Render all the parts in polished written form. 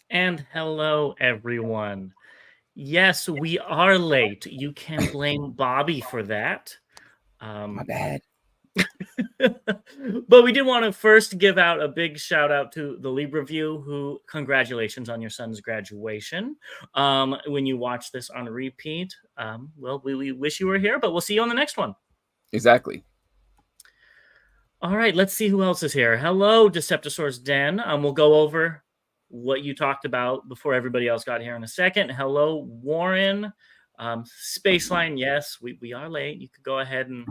And hello, everyone. Yes, we are late. You can blame Bobby for that. My Um, bad. but we did want to first give out a big shout out to the Libra View, who congratulations on your son's graduation. When you watch this on repeat, well, we wish you were here, but we'll see you on the next one. Exactly. All right, let's see who else is here. Hello, Deceptosaurus Den. We'll go over what you talked about before everybody else got here in a second. Hello, Warren. Spaceline, yes, we are late. You could go ahead and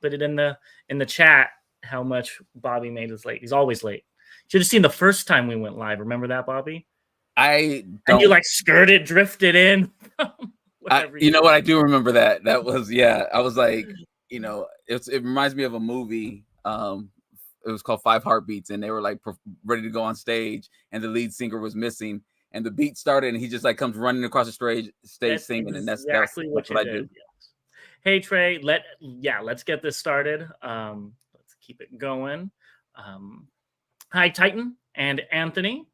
put it in the chat how much Bobby made us late. He's always late. Should have seen the first time we went live. Remember that, Bobby? I And you don't. like skirted, drifted in. You know what? I do remember that. That was I was like, it reminds me of a movie. It was called Five Heartbeats, and they were like ready to go on stage, and the lead singer was missing, and the beat started, and he just like comes running across the stage That's singing, and that's exactly what you what I did. do. Yes. Hey Trey, let's get this started. Let's keep it going. Hi Titan and Anthony.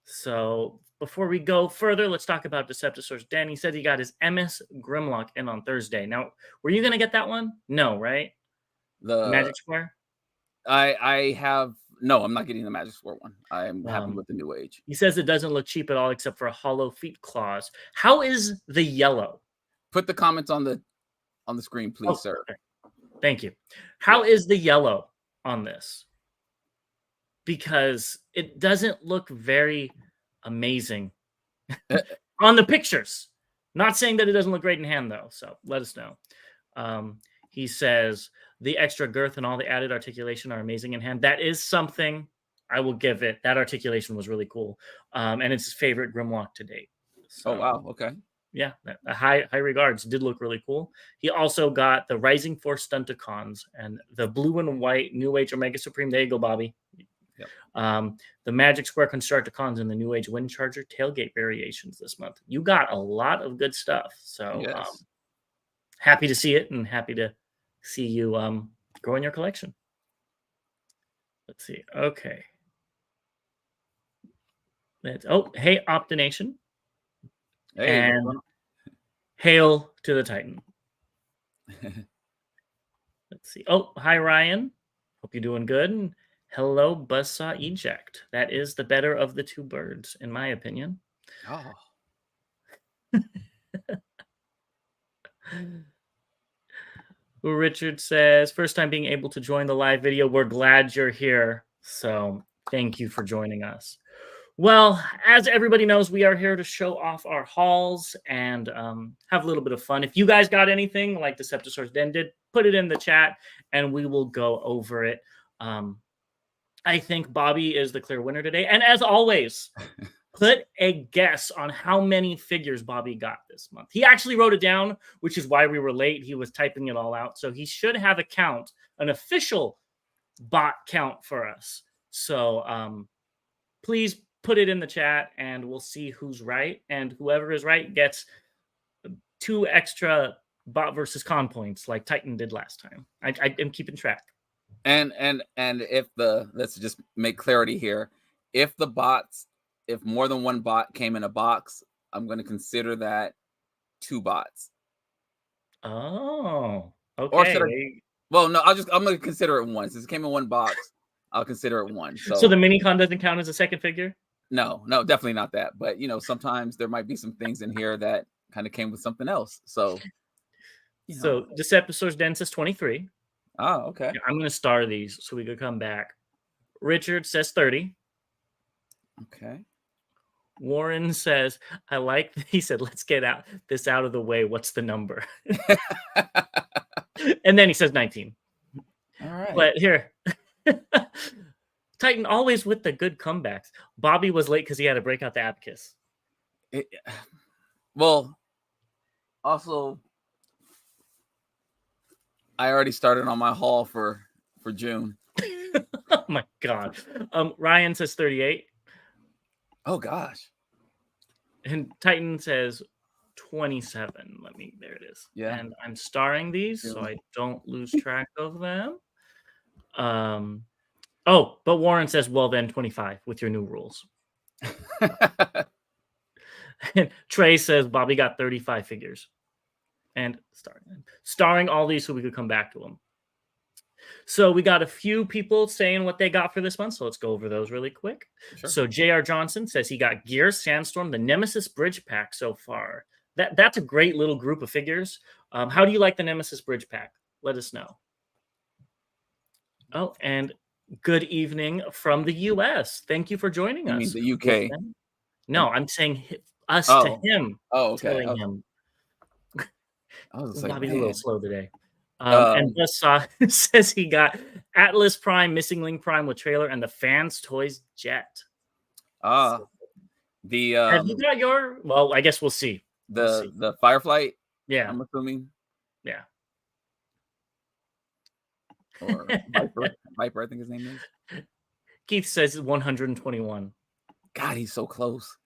So before we go further, let's talk about Deceptosaurus Den. He said he got his MS Grimlock in on Thursday. Now, were you gonna get that one? No, right? The Magic Square. I have no. I'm not getting the Magic Square one. I'm happy with the New Age. He says it doesn't look cheap at all, except for hollow feet claws. How is the yellow? Put the comments on the screen, please, sir. Okay. Thank you. How is the yellow on this? Because it doesn't look very amazing on the pictures. Not saying that it doesn't look great in hand, though. So let us know. He says the extra girth and all the added articulation are amazing in hand. That is something I will give it. That articulation was really cool. And it's his favorite Grimlock to date. So, oh, wow. Okay. Yeah, high regards. Did look really cool. He also got the Rising Force Stunticons and the blue and white New Age Omega Supreme. There you go, Bobby. Yep. The Magic Square Constructicons and the New Age Wind Charger tailgate variations this month. You got a lot of good stuff. So yes. Happy to see it and happy to see you grow in your collection. Let's see. Okay. Hey, Optination. Hey, and hail to the Titan. Let's see. Oh, hi, Ryan. Hope you're doing good. And hello, Buzzsaw Eject. That is the better of the two birds, in my opinion. Oh. Richard says, first time being able to join the live video. We're glad you're here. So thank you for joining us. Well, as everybody knows, we are here to show off our hauls and have a little bit of fun. If you guys got anything like Deceptosaurus Den did, put it in the chat and we will go over it. I think Bobby is the clear winner today. And as always, put a guess on how many figures Bobby got this month. He actually wrote it down, which is why we were late. He was typing it all out. So he should have a count, an official bot count for us. So please put it in the chat and we'll see who's right. And whoever is right gets 2 extra bot versus con points like Titan did last time. I am keeping track. And if let's just make clarity here. If more than one bot came in a box, I'm going to consider that 2 bots. Oh, okay. Or should well, no, I'm going to consider it 1. Since it came in 1 box, I'll consider it 1. So the mini con doesn't count as a second figure? No, definitely not that. But sometimes there might be some things in here that kind of came with something else. So Deceptosaurus Den says 23. Oh, okay. I'm going to star these so we could come back. Richard says 30. Okay. Warren says, he said, let's get this out of the way. What's the number? And then he says 19. All right. But here, Titan always with the good comebacks. Bobby was late because he had to break out the abacus. Well, also, I already started on my haul for June. Oh my God. Ryan says 38. Oh gosh. And Titan says 27. There it is. Yeah. And I'm starring these so I don't lose track of them. But Warren says, well then 25 with your new rules. And Trey says Bobby got 35 figures. And starring all these so we could come back to them. So we got a few people saying what they got for this month. So let's go over those really quick. Sure. So J.R. Johnson says he got Gear, Sandstorm, the Nemesis Bridge Pack so far. That's a great little group of figures. How do you like the Nemesis Bridge Pack? Let us know. Oh, and good evening from the U.S. Thank you for joining us. You mean the U.K.? No, I'm saying us to him. Oh, okay. Telling him. I was like, Bobby's a little slow today. And Buzzsaw says he got Atlas Prime, Missing Link Prime with trailer, and the Fans Toys Jet. Have you got your? Well, I guess we'll see. The Firefly. Yeah, I'm assuming. Yeah. Or Viper, I think his name is. Keith says 121. God, he's so close.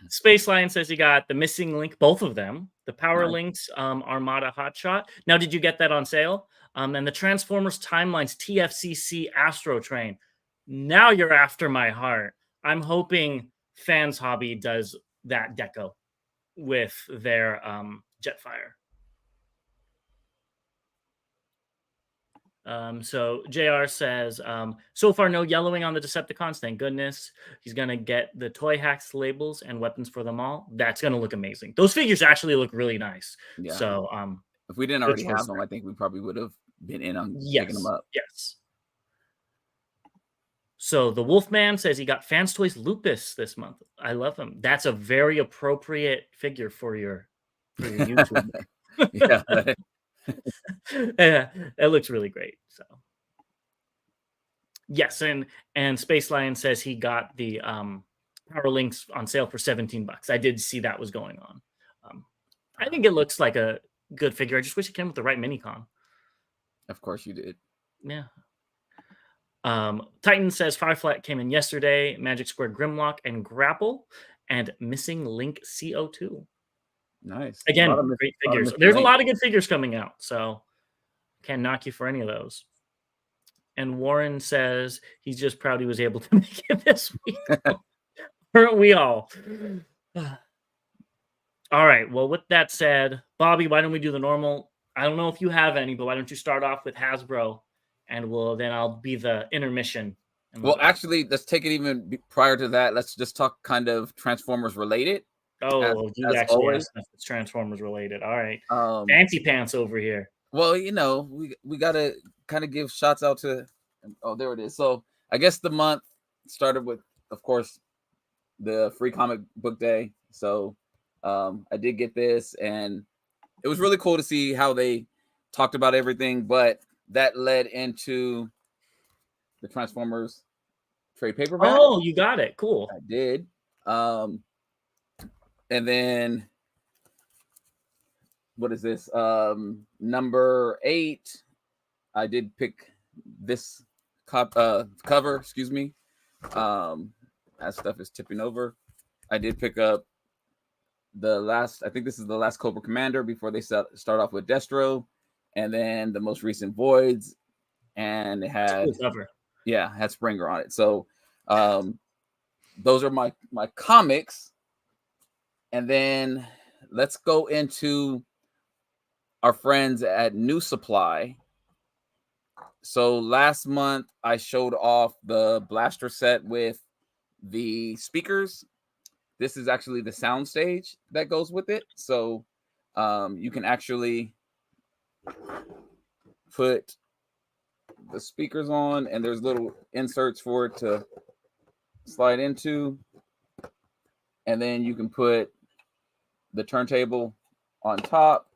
Space Lion says he got the Missing Link, both of them. The Power Links Armada Hotshot. Now, did you get that on sale? And the Transformers Timelines TFCC Astro Train. Now you're after my heart. I'm hoping Fans Hobby does that deco with their Jetfire. So JR says, so far no yellowing on the Decepticons, thank goodness. He's gonna get the Toy Hacks labels and weapons for them all. That's gonna look amazing. Those figures actually look really nice. Yeah. So if we didn't already have them, I think we probably would have been in on picking them up. Yes. So the Wolfman says he got Fans Toys Lupus this month. I love him. That's a very appropriate figure for your YouTube. Yeah. Yeah, it looks really great. So yes, and Space Lion says he got the Power Links on sale for $17. I did see that was going on. I think it looks like a good figure. I just wish it came with the right Minicon. Of course you did. Yeah. Titan says Firefly came in yesterday. Magic Square Grimlock and Grapple and Missing Link CO2. Nice. Again, great figures. There's a lot of good figures coming out, so can't knock you for any of those. And Warren says he's just proud he was able to make it this week. Aren't we all? All right. Well, with that said, Bobby, why don't we do the normal? I don't know if you have any, but why don't you start off with Hasbro, and then I'll be the intermission. Well, actually, let's take it even prior to that. Let's just talk kind of Transformers related. Oh, you actually asked if it's Transformers related. All right. Fancy pants over here. Well, we got to kind of give shots out to, there it is. So I guess the month started with, of course, the free comic book day. So I did get this, and it was really cool to see how they talked about everything, but that led into the Transformers trade paperback. Oh, you got it. Cool. I did. And then what is this? Number 8. I did pick this cover, excuse me. As stuff is tipping over. I did pick up I think this is the last Cobra Commander before they start off with Destro, and then the most recent Voids, and it had had Springer on it. So those are my comics. And then let's go into our friends at New Supply. So last month I showed off the blaster set with the speakers. This is actually the sound stage that goes with it. So you can actually put the speakers on, and there's little inserts for it to slide into. And then you can put the turntable on top.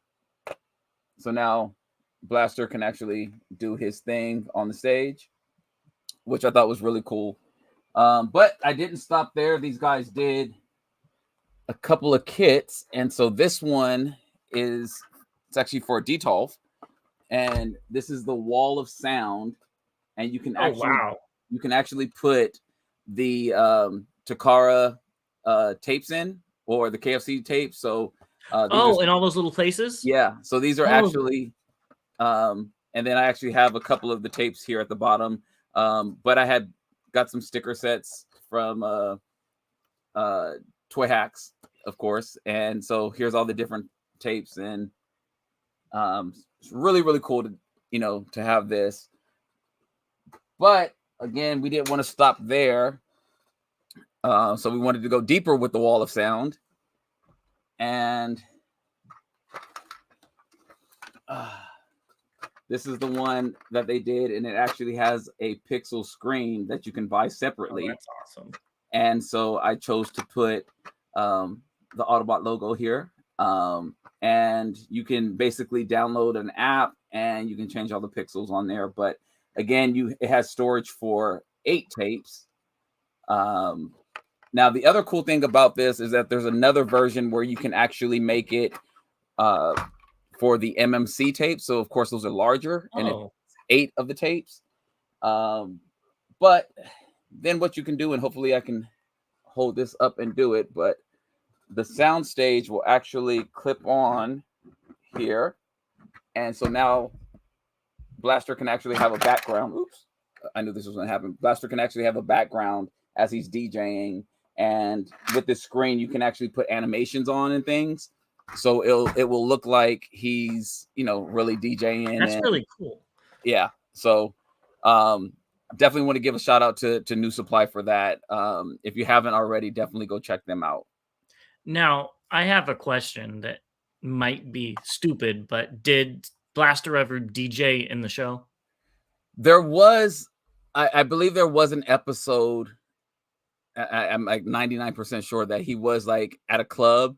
So now Blaster can actually do his thing on the stage, which I thought was really cool. But I didn't stop there. These guys did a couple of kits. And so this one it's actually for Detolf. And this is the Wall of Sound. And you can actually put the Takara tapes in, or the KFC tapes. So in all those little places. Yeah. So these are actually and then I actually have a couple of the tapes here at the bottom. But I had got some sticker sets from Toy Hacks, of course, and so here's all the different tapes, and it's really, really cool to to have this. But again, we didn't want to stop there, so we wanted to go deeper with the Wall of Sound, and this is the one that they did, and it actually has a pixel screen that you can buy separately. Oh, that's awesome. And so I chose to put the Autobot logo here. And you can basically download an app and you can change all the pixels on there. But again, it has storage for 8 tapes. Now, the other cool thing about this is that there's another version where you can actually make it for the MMC tape. So, of course, those are larger, and it's 8 of the tapes. But then what you can do, and hopefully I can hold this up and do it, but the sound stage will actually clip on here. And so now Blaster can actually have a background. Oops, I knew this was going to happen. Blaster can actually have a background as he's DJing. And with this screen, you can actually put animations on and things. So it will look like he's, really DJing. That's really cool. Yeah. So definitely want to give a shout out to New Supply for that. If you haven't already, definitely go check them out. Now, I have a question that might be stupid, but did Blaster ever DJ in the show? There was, I believe there was an episode. I'm like 99% sure that he was like at a club,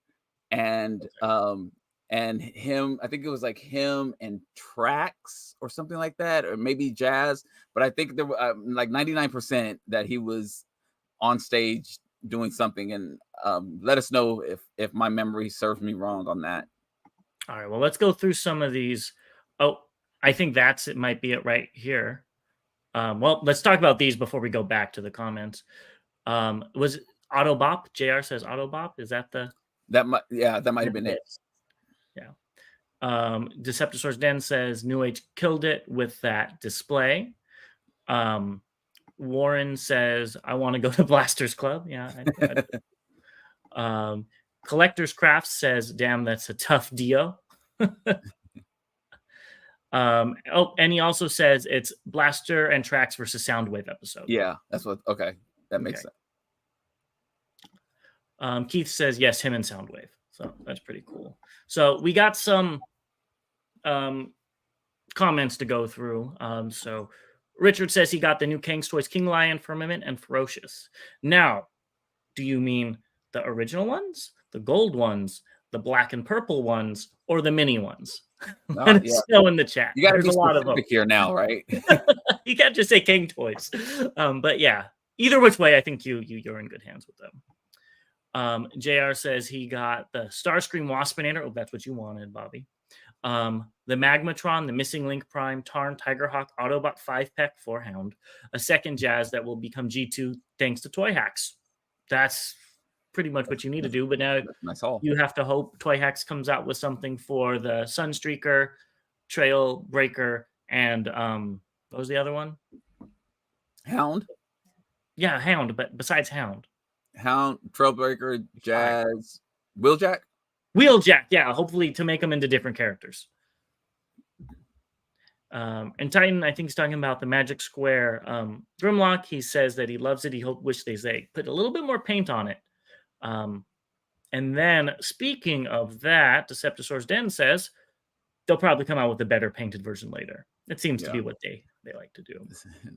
and him, I think it was like him and Trax or something like that, or maybe Jazz. But I think there were like 99% that he was on stage doing something. And let us know if my memory serves me wrong on that. All right, well, let's go through some of these. Oh, I think it might be it right here. Well, let's talk about these before we go back to the comments. Was it Autobop? JR says Autobop. Is that that might have been it. Yeah. Deceptosaurus Den says New Age killed it with that display. Warren says I want to go to Blaster's Club. Yeah. Collector's Craft says, damn, that's a tough Dio. And he also says it's Blaster and Trax versus Soundwave episode. Yeah, that's what. Okay, that makes sense. Keith says yes, him and Soundwave. So that's pretty cool. So we got some comments to go through. So Richard says he got the new King's Toys King Lion, Firmament, and Ferocious. Now, do you mean the original ones, the gold ones, the black and purple ones, or the mini ones? Let us know in the chat. You got to be a lot of them here now, right? You can't just say King Toys. But yeah, either which way, I think you're in good hands with them. JR says he got the Starscream Waspinator. Oh, that's what you wanted, Bobby. The Magmatron, the Missing Link Prime, Tarn, Tigerhawk, Autobot 5-Pec, 4-Hound, a second Jazz that will become G2 thanks to Toy Hacks. That's pretty much what you need to do. But now you have to hope Toy Hacks comes out with something for the Sunstreaker, Trailbreaker, and what was the other one? Hound. Yeah, Hound. But besides Hound, Trailbreaker, Jazz, Wheeljack. Wheeljack, yeah. Hopefully to make them into different characters. And Titan, I think he's talking about the Magic Square Grimlock. He says that he loves it. He wishes they put a little bit more paint on it. And then speaking of that, Deceptosaurus Den says they'll probably come out with a better painted version later. It seems to be what they like to do.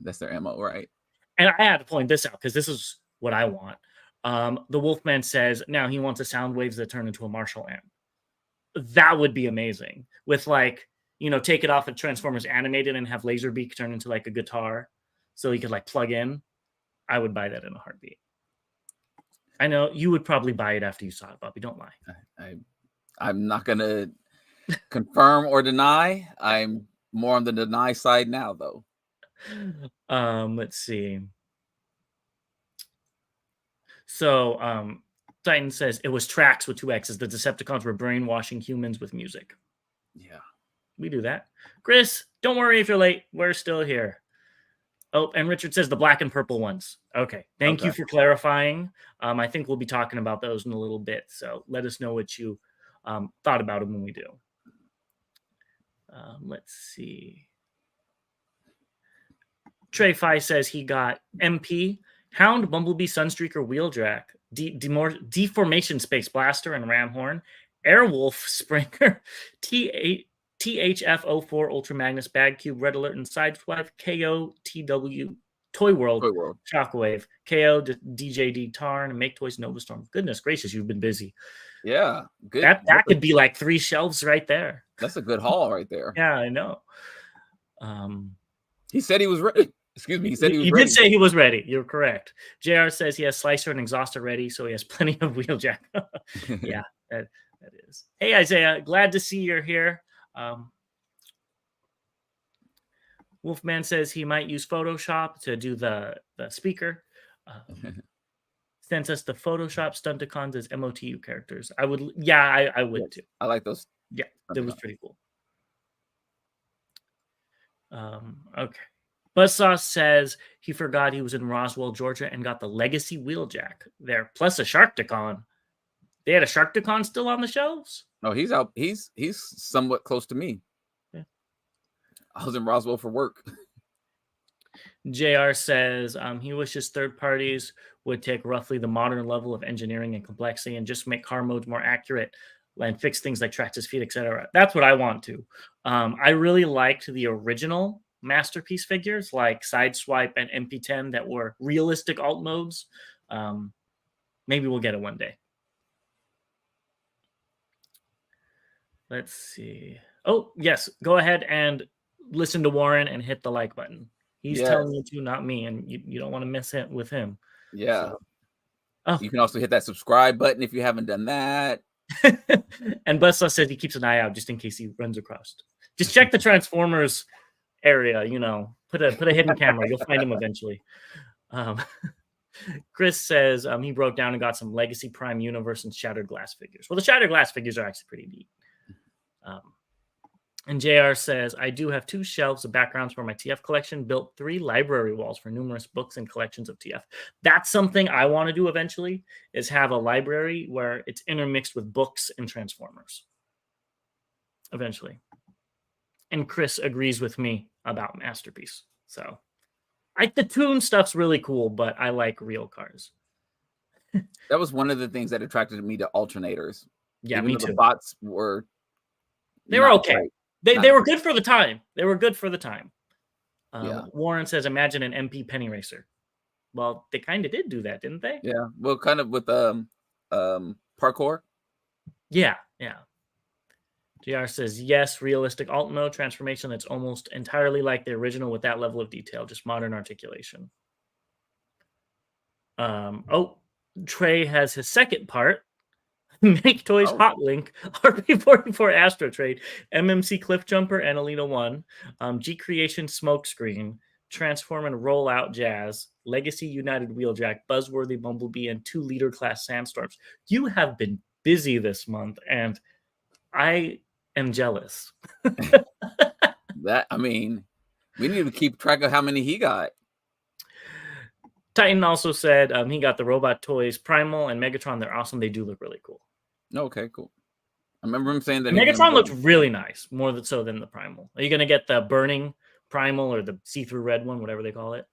That's their MO, right? And I had to point this out because this is what I want. The Wolfman says now he wants a Soundwaves that turn into a Marshall amp. That would be amazing. With take it off of Transformers Animated and have Laserbeak turn into like a guitar so he could like plug in. I would buy that in a heartbeat. I know you would probably buy it after you saw it, Bobby. Don't lie. I'm not going to confirm or deny. I'm more on the deny side now, though. Let's see. So, Titan says it was Trax with 2 X's. The Decepticons were brainwashing humans with music. Yeah. We do that. Chris, don't worry if you're late. We're still here. Oh, and Richard says the black and purple ones. Okay. Thank you for clarifying. I think we'll be talking about those in a little bit. So let us know what you thought about them when we do. Let's see. Trey Fi says he got MP, Hound, Bumblebee, Sunstreaker, Wheeljack, Deformation Space Blaster, and Ramhorn, Airwolf, Springer, THF04, Ultra Magnus, Bag Cube, Red Alert, and Sideswipe, KO, TW, Toy World, Shockwave, KO, DJD, Tarn, Make Toys, Novastorm. Goodness gracious, you've been busy. Yeah, good. That could be like 3 shelves right there. That's a good haul right there. Yeah, I know. He said he was ready. Excuse me. He said he was ready. He did say he was ready. You're correct. JR says he has Slicer and Exhauster ready, so he has plenty of Wheeljack. Yeah, that is. Hey, Isaiah, glad to see you're here. Wolfman says he might use Photoshop to do the speaker. Sends us the Photoshop Stunticons as MOTU characters. I would, I would too. I like those. Yeah, that was pretty cool. Okay. Buzzsaw says he forgot he was in Roswell, Georgia, and got the Legacy Wheeljack there, plus a Sharkticon. They had a Sharkticon still on the shelves? Oh, he's out. He's somewhat close to me. Yeah. I was in Roswell for work. JR says he wishes third parties would take roughly the modern level of engineering and complexity and just make car modes more accurate and fix things like Traxxas feet, etc. That's what I want to. I really liked the original Masterpiece figures like Sideswipe and MP10 that were realistic alt modes. Maybe we'll get it one day. Let's see. Oh, yes. Go ahead and listen to Warren and hit the like button. He's telling you to, not me, and you don't want to miss it with him. Yeah. So. You can also hit that subscribe button if you haven't done that. And Buzzsaw says he keeps an eye out just in case he runs across. Just check the Transformers area, put a hidden camera. You'll find him eventually. Chris says he broke down and got some Legacy Prime Universe and Shattered Glass figures. Well, the Shattered Glass figures are actually pretty neat. And JR says, I do have 2 shelves of backgrounds for my TF collection, built 3 library walls for numerous books and collections of TF. That's something I want to do eventually, is have a library where it's intermixed with books and Transformers. Eventually. And Chris agrees with me about Masterpiece. So the Toon stuff's really cool, but I like real cars. That was one of the things that attracted me to alternators. Yeah, me too. The bots were... They were okay. Right. They were good for the time. They were good for the time. Warren says, imagine an MP Penny Racer. Well, they kind of did do that, didn't they? Yeah. Well, kind of with parkour. Yeah. JR says, yes, realistic alt mode transformation that's almost entirely like the original with that level of detail, just modern articulation. Trey has his second part. Make Toys Hot Link, RP44 Astro Trade, MMC Cliff Jumper, Annalena 1, G Creation Smokescreen, Transform and Roll Out Jazz, Legacy United Wheeljack, Buzzworthy Bumblebee, and 2 Leader Class Sandstorms. You have been busy this month, and I am jealous. We need to keep track of how many he got. Titan also said he got the Robot Toys Primal and Megatron. They're awesome. They do look really cool. Okay, cool. I remember him saying that Megatron looks really nice, more so than the Primal. Are you going to get the Burning Primal or the see-through red one, whatever they call it?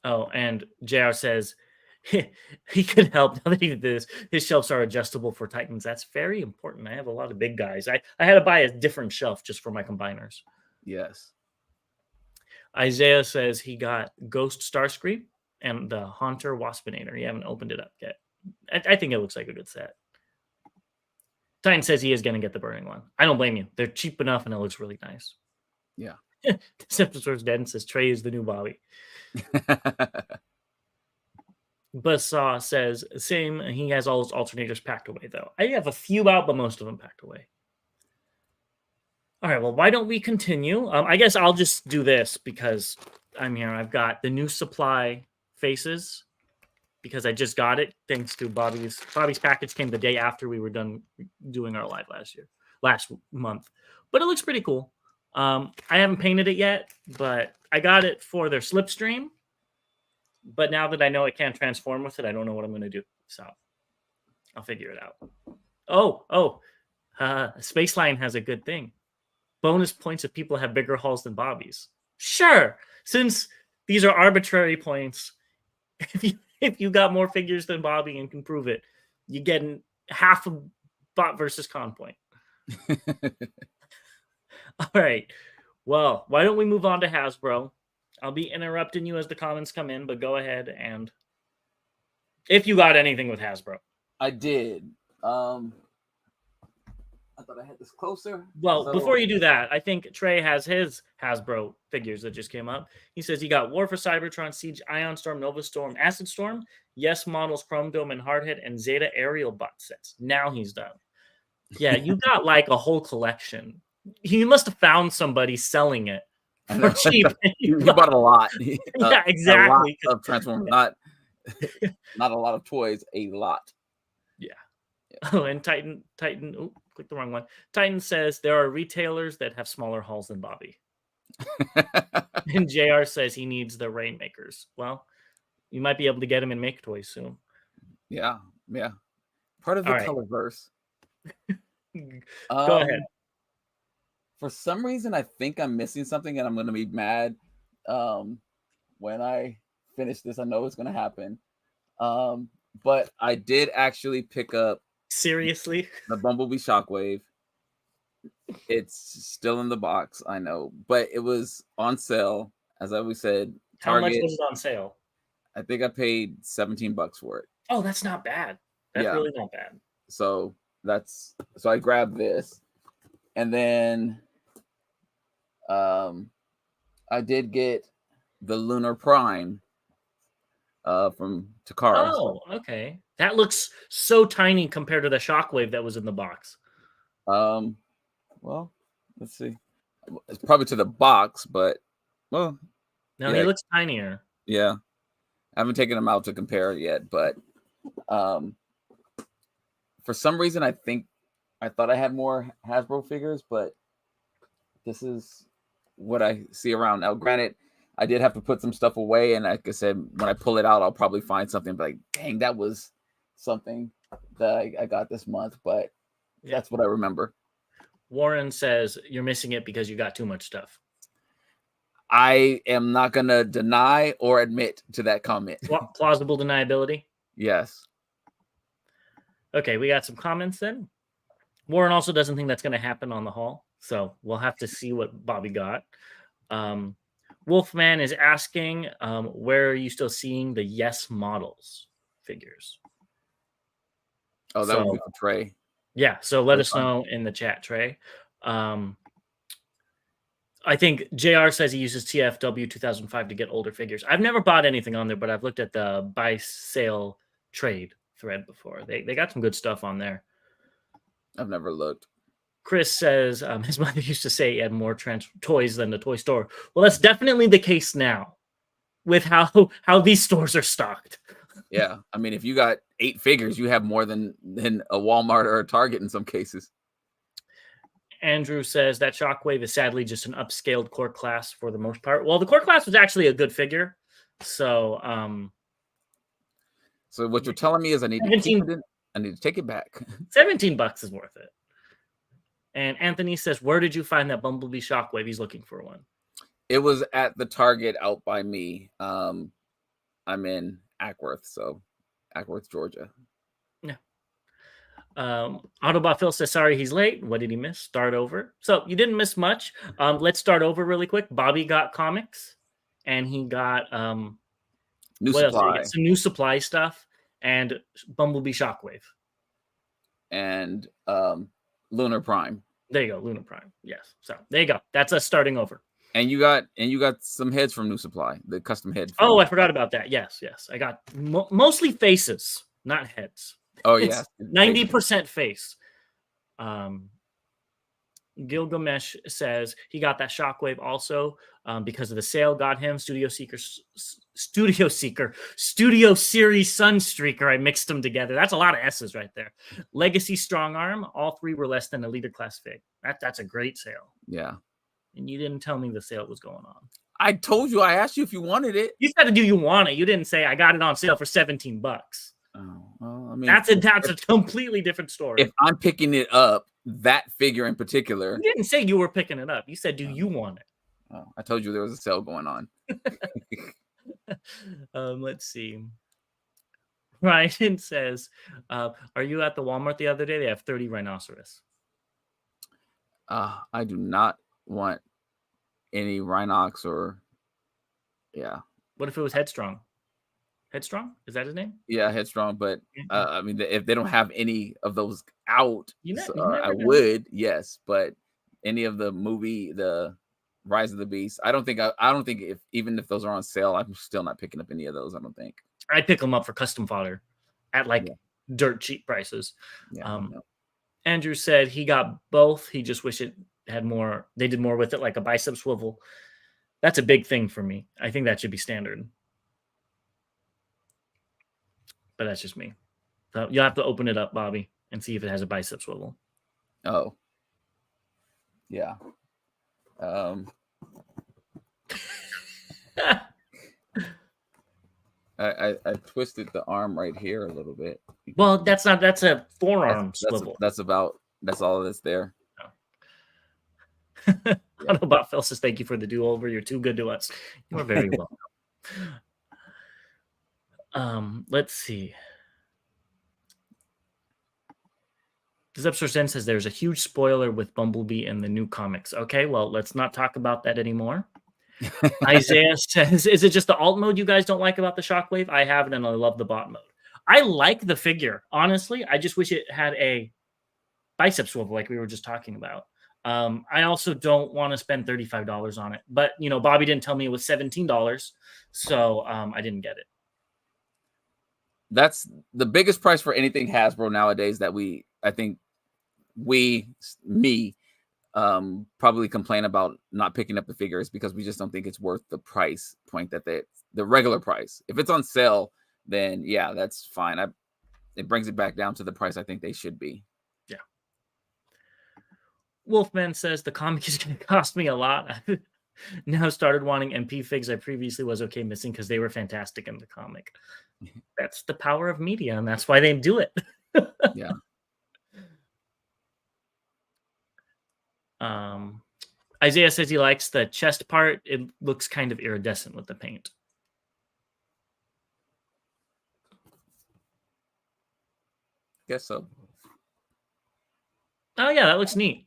Oh, and JR says he could help now that he did this. His shelves are adjustable for Titans. That's very important. I have a lot of big guys. I had to buy a different shelf just for my combiners. Yes. Isaiah says he got Ghost Starscream and the Haunter Waspinator. He haven't opened it up yet. I think it looks like a good set. Titan says he is going to get the Burning one. I don't blame you. They're cheap enough and it looks really nice. Yeah. Deceptosaurus dead and says Trey is the new Bobby. Buzzsaw says same. He has all his alternators packed away though. I have a few out, but most of them packed away. All right, well, why don't we continue? I guess I'll just do this because I'm here. I've got the new supply faces because I just got it thanks to Bobby's package came the day after we were done doing our live last month. But it looks pretty cool. I haven't painted it yet, but I got it for their Slipstream. But now that I know I can't transform with it, I don't know what I'm going to do. So I'll figure it out. Spaceline has a good thing. Bonus points if people have bigger hulls than Bobby's. Sure. Since these are arbitrary points, if you got more figures than Bobby and can prove it, you get half a bot versus con point. All right. Well, why don't we move on to Hasbro? I'll be interrupting you as the comments come in, but go ahead and if you got anything with Hasbro. I did. I thought I had this closer. Well, before you do that, I think Trey has his Hasbro figures that just came up. He says he got War for Cybertron, Siege, Ion Storm, Nova Storm, Acid Storm, Yes Models, Chrome Dome, and Hardhead, and Zeta Aerial box sets. Now he's done. Yeah, you got like a whole collection. You must have found somebody selling it for cheap. You bought a lot. Yeah, exactly. A lot of Transformers, not a lot of toys, a lot. Yeah. Oh, and Titan. Oh, click the wrong one. Titan says there are retailers that have smaller hulls than Bobby. And JR says he needs the Rainmakers. Well, you might be able to get him in Make Toys soon. Yeah. Part of the Colorverse. Go ahead. For some reason, I think I'm missing something, and I'm going to be mad when I finish this. I know it's going to happen. But I did actually pick up. Seriously? The Bumblebee Shockwave. It's still in the box, I know, but it was on sale, as I always said. How much was it on sale? I think I paid $17 for it. Oh, that's not bad. That's really not bad. So I grabbed this, and then I did get the Lunar Prime from Takara. Oh, okay. That looks so tiny compared to the Shockwave that was in the box. Well, let's see. It's probably to the box, but well. No, he looks tinier. Yeah. I haven't taken him out to compare yet, but for some reason I thought I had more Hasbro figures, but this is what I see around. Now, granted, I did have to put some stuff away, and like I said, when I pull it out, I'll probably find something like, dang, that was something that I got this month, but that's what I remember. Warren says you're missing it because you got too much stuff. I am not going to deny or admit to that comment. Plausible deniability? Yes. Okay, we got some comments then. Warren also doesn't think that's going to happen on the haul, so we'll have to see what Bobby got. Wolfman is asking, where are you still seeing the Yes Models figures? Oh, that would be for Trey. Yeah, so let us know in the chat, Trey. I think JR says he uses TFW 2005 to get older figures. I've never bought anything on there, but I've looked at the buy sale trade thread before. They got some good stuff on there. I've never looked. Chris says his mother used to say he had more toys than the toy store. Well, that's definitely the case now with how these stores are stocked. Yeah. I mean, if you got 8 figures, you have more than a Walmart or a Target in some cases. Andrew says that Shockwave is sadly just an upscaled core class for the most part. Well, the core class was actually a good figure. So what you're telling me is I need to keep it in, I need to take it back. $17 is worth it. And Anthony says, where did you find that Bumblebee Shockwave? He's looking for one. It was at the Target out by me. I'm in Ackworth, Georgia. Yeah. Autobot Phil says, sorry, he's late. What did he miss? Start over. So you didn't miss much. Let's start over really quick. Bobby got comics, and he got new supply. Some new supply stuff, and Bumblebee Shockwave. And Lunar Prime. There you go, Lunar Prime. Yes. So there you go. That's us starting over. And you got some heads from New Supply, the custom head. Oh, I forgot about that. Yes. I got mostly faces, not heads. Oh, yeah. 90% face. Gilgamesh says he got that Shockwave also because of the sale. Got him Studio Series Sunstreaker. I mixed them together. That's a lot of S's right there. Legacy Strong Arm. All 3 were less than a leader class fig. That's a great sale. Yeah. and you didn't tell me the sale was going on. I told you. I asked you if you wanted it. You said, "Do you want it?" You didn't say, "I got it on sale for $17." Oh, well, I mean, that's a completely different story. If I'm picking it up, that figure in particular, you didn't say you were picking it up. You said, "Do you want it?" Oh, I told you there was a sale going on. Let's see. Ryan says, "Are you at the Walmart the other day? They have 30 rhinoceros." I do not want any Rhinox or, yeah. What if it was Headstrong? Headstrong? Is that his name? Yeah, Headstrong. But I mean, if they don't have any of those out, I know. would, yes. But any of the movie, the Rise of the Beast, I don't think even if those are on sale, I'm still not picking up any of those. I don't think. I'd pick them up for custom fodder at dirt cheap prices. Yeah. Andrew said he got both. He just wish it had more. They did more with it, like a bicep swivel. That's a big thing for me. I think that should be standard. But that's just me. So you'll have to open it up, Bobby, and see if it has a bicep swivel. Oh. Yeah. I twisted the arm right here a little bit. Well, that's a forearm swivel. That's all that's there. I don't know about Phil says, "Thank you for the do-over. You're too good to us." You are very welcome. Let's see. Zepsor Zen says there's a huge spoiler with Bumblebee in the new comics. Okay, well, let's not talk about that anymore. Isaiah says, "Is it just the alt mode you guys don't like about the Shockwave? I have it and I love the bot mode. I like the figure, honestly. I just wish it had a bicep swivel like we were just talking about. I also don't want to spend $35 on it. But, Bobby didn't tell me it was $17, so I didn't get it. That's the biggest price for anything Hasbro nowadays that probably complain about not picking up the figures because we just don't think it's worth the price point that the regular price. If it's on sale, then yeah, that's fine. It brings it back down to the price I think they should be. Yeah. Wolfman says the comic is going to cost me a lot. Now started wanting MP figs I previously was okay missing because they were fantastic in the comic. That's the power of media, and that's why they do it. Yeah. Isaiah says he likes the chest part. It looks kind of iridescent with the paint. Guess so. Oh yeah, that looks neat.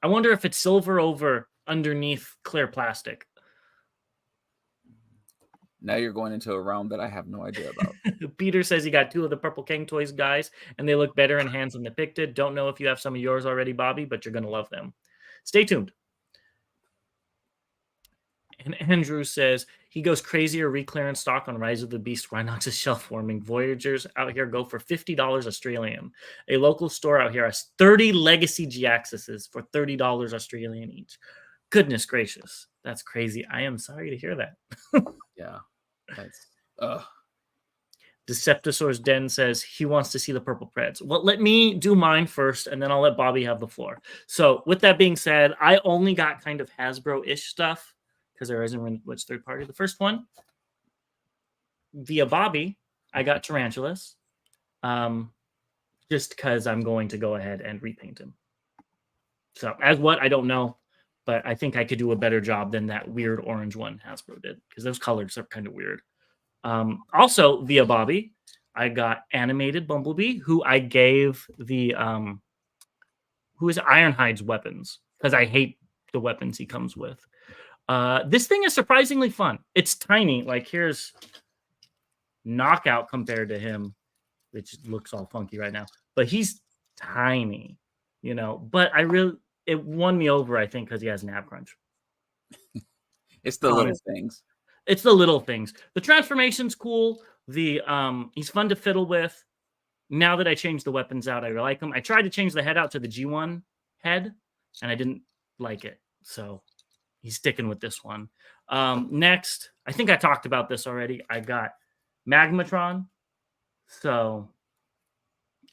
I wonder if it's silver over underneath clear plastic. Now you're going into a realm that I have no idea about. Peter says he got 2 of the Purple King Toys guys, and they look better in hands than depicted. Don't know if you have some of yours already, Bobby, but you're going to love them. Stay tuned. And Andrew says he goes crazier reclearance stock on Rise of the Beast. Rhinox's shelf warming. Voyagers out here go for $50 Australian. A local store out here has 30 Legacy G-Axis for $30 Australian each. Goodness gracious. That's crazy. I am sorry to hear that. Yeah. That's Deceptosaur's Den says he wants to see the Purple Preds. Well, let me do mine first, and then I'll let Bobby have the floor. So with that being said, I only got kind of Hasbro-ish stuff because there isn't which third party. The first one, via Bobby, I got Tarantulas, just because I'm going to go ahead and repaint him. So as what, I don't know, but I think I could do a better job than that weird orange one Hasbro did because those colors are kind of weird. Also via Bobby, I got animated Bumblebee, who I gave the who is Ironhide's weapons because I hate the weapons he comes with. This thing is surprisingly fun. It's tiny. Like here's Knockout compared to him, which looks all funky right now, but he's tiny, But it won me over, I think, because he has an ab crunch. It's the little things. It's the little things. The transformation's cool. He's fun to fiddle with. Now that I changed the weapons out, I like him. I tried to change the head out to the G1 head, and I didn't like it. So he's sticking with this one. Next, I think I talked about this already. I got Magmatron. So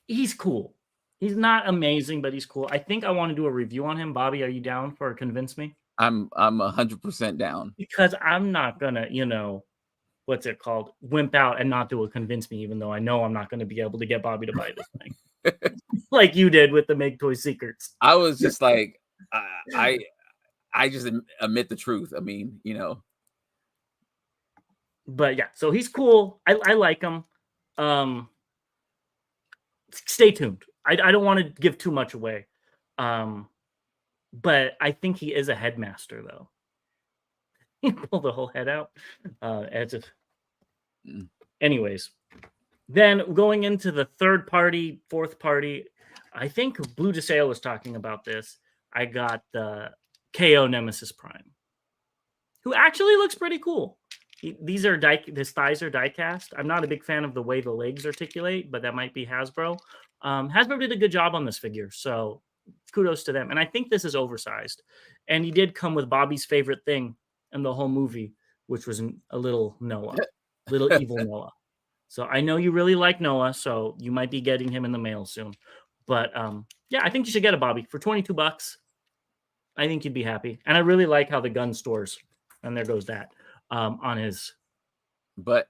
he's cool. He's not amazing, but he's cool. I think I want to do a review on him. Bobby, are you down for Convince Me? I'm 100% down. Because I'm not gonna, what's it called? Wimp out and not do a convince me, even though I know I'm not gonna be able to get Bobby to buy this thing. Like you did with the Make Toy Secrets. I was just like, I just admit the truth. I mean, But yeah, so he's cool. I like him. Stay tuned. I don't want to give too much away. But I think he is a headmaster, though. He pulled the whole head out. Anyways, then going into the third party, fourth party, I think Blue DeSale was talking about this. I got the KO Nemesis Prime, who actually looks pretty cool. His thighs are die cast. I'm not a big fan of the way the legs articulate, but that might be Hasbro. Hasbro did a good job on this figure, so kudos to them. And I think this is oversized. And he did come with Bobby's favorite thing in the whole movie, which was a little Noah, little evil Noah. So I know you really like Noah, so you might be getting him in the mail soon. But yeah, I think you should get a Bobby for $22. I think you'd be happy. And I really like how the gun stores, and there goes that, on his butt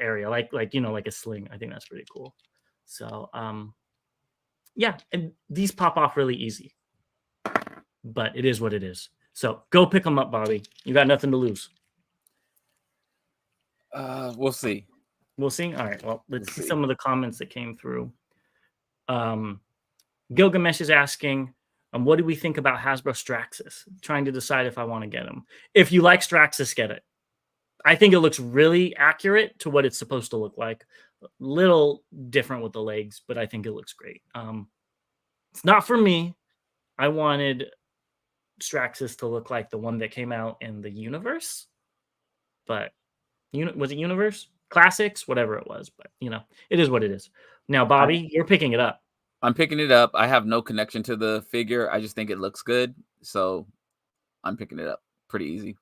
area, like a sling. I think that's pretty cool. So yeah, and these pop off really easy, but it is what it is. So go pick them up, Bobby. You got nothing to lose. We'll see. We'll see. All right. Well, let's see some of the comments that came through. Gilgamesh is asking, what do we think about Hasbro Straxus? Trying to decide if I want to get him. If you like Straxus, get it. I think it looks really accurate to what it's supposed to look like. A little different with the legs, but I think it looks great. It's not for me. I wanted Straxus to look like the one that came out in the Universe. But was it Universe? Classics? Whatever it was. But, it is what it is. Now, Bobby, you're picking it up. I'm picking it up. I have no connection to the figure. I just think it looks good. So I'm picking it up. Pretty easy.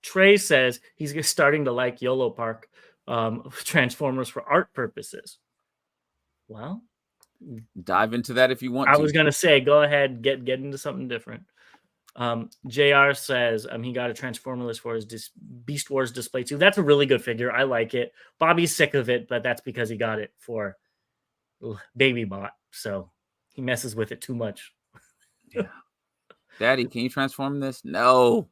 Trey says he's starting to like YOLO Park Transformers for art purposes. Well, dive into that if you want I was going to say, go ahead, get into something different. JR says he got a Transformer for his Beast Wars display too. That's a really good figure. I like it. Bobby's sick of it, but that's because he got it for Baby Bot. So he messes with it too much. Yeah. Daddy, can you transform this? No.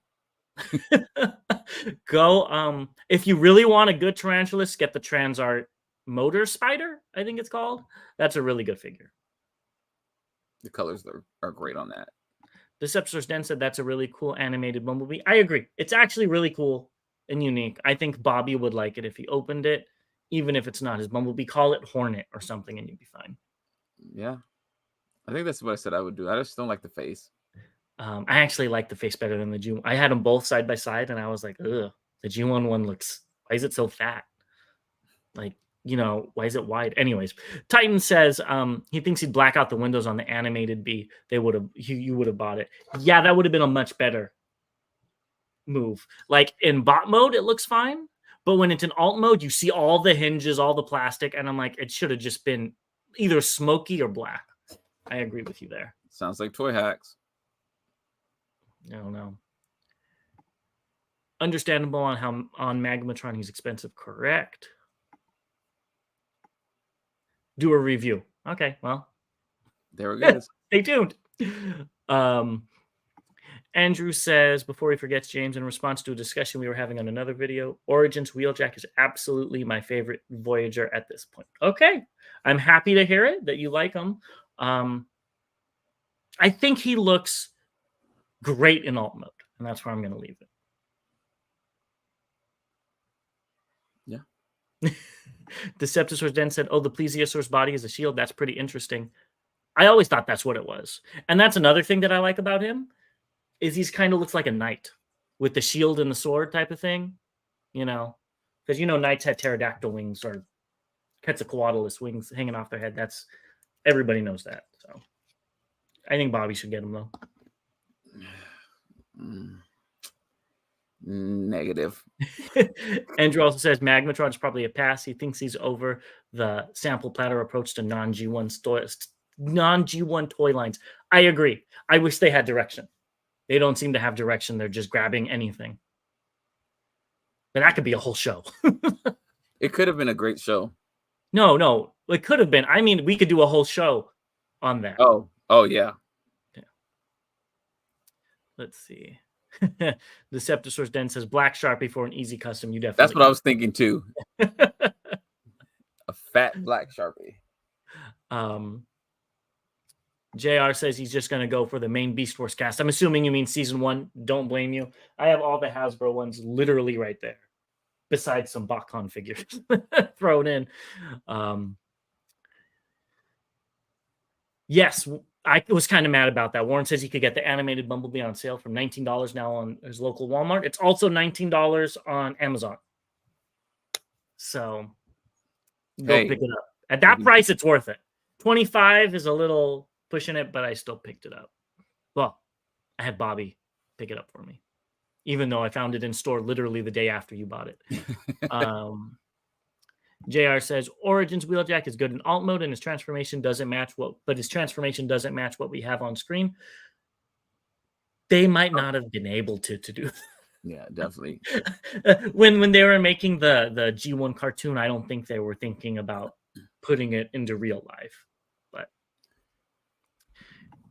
Go. If you really want a good Tarantulas, get the Transart Motor Spider, I think it's called. That's a really good figure. The colors are great on that. Deceptor's Den said that's a really cool animated Bumblebee. I agree. It's actually really cool and unique. I think Bobby would like it if he opened it, even if it's not his Bumblebee. Call it Hornet or something and you'd be fine. Yeah. I think that's what I said I would do. I just don't like the face. I actually like the face better than the G1. I had them both side by side, and I was like, ugh, the G1 one looks, why is it so fat? Like, why is it wide? Anyways, Titan says he thinks he'd black out the windows on the animated B. You would have bought it. Yeah, that would have been a much better move. Like in bot mode, it looks fine. But when it's in alt mode, you see all the hinges, all the plastic, and I'm like, it should have just been either smoky or black. I agree with you there. Sounds like Toy Hacks. I don't know. Understandable on how on Magmatron he's expensive. Correct. Do a review. Okay, well. There we go. Stay tuned. Andrew says, before he forgets, James, in response to a discussion we were having on another video, Origins Wheeljack is absolutely my favorite Voyager at this point. Okay. I'm happy to hear it, that you like him. I think he looks great in alt mode, and that's where I'm going to leave it. Yeah. Deceptosaurus Den said, the Plesiosaurus body is a shield. That's pretty interesting. I always thought that's what it was. And that's another thing that I like about him, is he's kind of looks like a knight with the shield and the sword type of thing, because, knights had pterodactyl wings or Quetzalcoatlus wings hanging off their head. That's everybody knows that. So I think Bobby should get him, though. Negative. Andrew also says Magmatron is probably a pass. He thinks he's over the sample platter approach to non-G1 toy lines. I agree. I wish they had direction. They don't seem to have direction. They're just grabbing anything. But that could be a whole show. It could have been a great show. No, it could have been. I mean, we could do a whole show on that. Oh yeah. Let's see. The Deceptosaurus Den says Black Sharpie for an easy custom. You definitely. That's what I was thinking too. A fat Black Sharpie. JR says he's just going to go for the main Beast Wars cast. I'm assuming you mean season 1. Don't blame you. I have all the Hasbro ones literally right there, besides some BotCon figures thrown in. Yes, I was kind of mad about that. Warren says he could get the animated Bumblebee on sale for $19 now on his local Walmart. It's also $19 on Amazon. So go pick it up. At that price, it's worth it. $25 is a little pushing it, but I still picked it up. Well, I had Bobby pick it up for me, even though I found it in store literally the day after you bought it. JR says Origins Wheeljack is good in alt mode, and his transformation doesn't match what we have on screen. They might not have been able to do. Yeah, definitely. when they were making the G1 cartoon, I don't think they were thinking about putting it into real life. But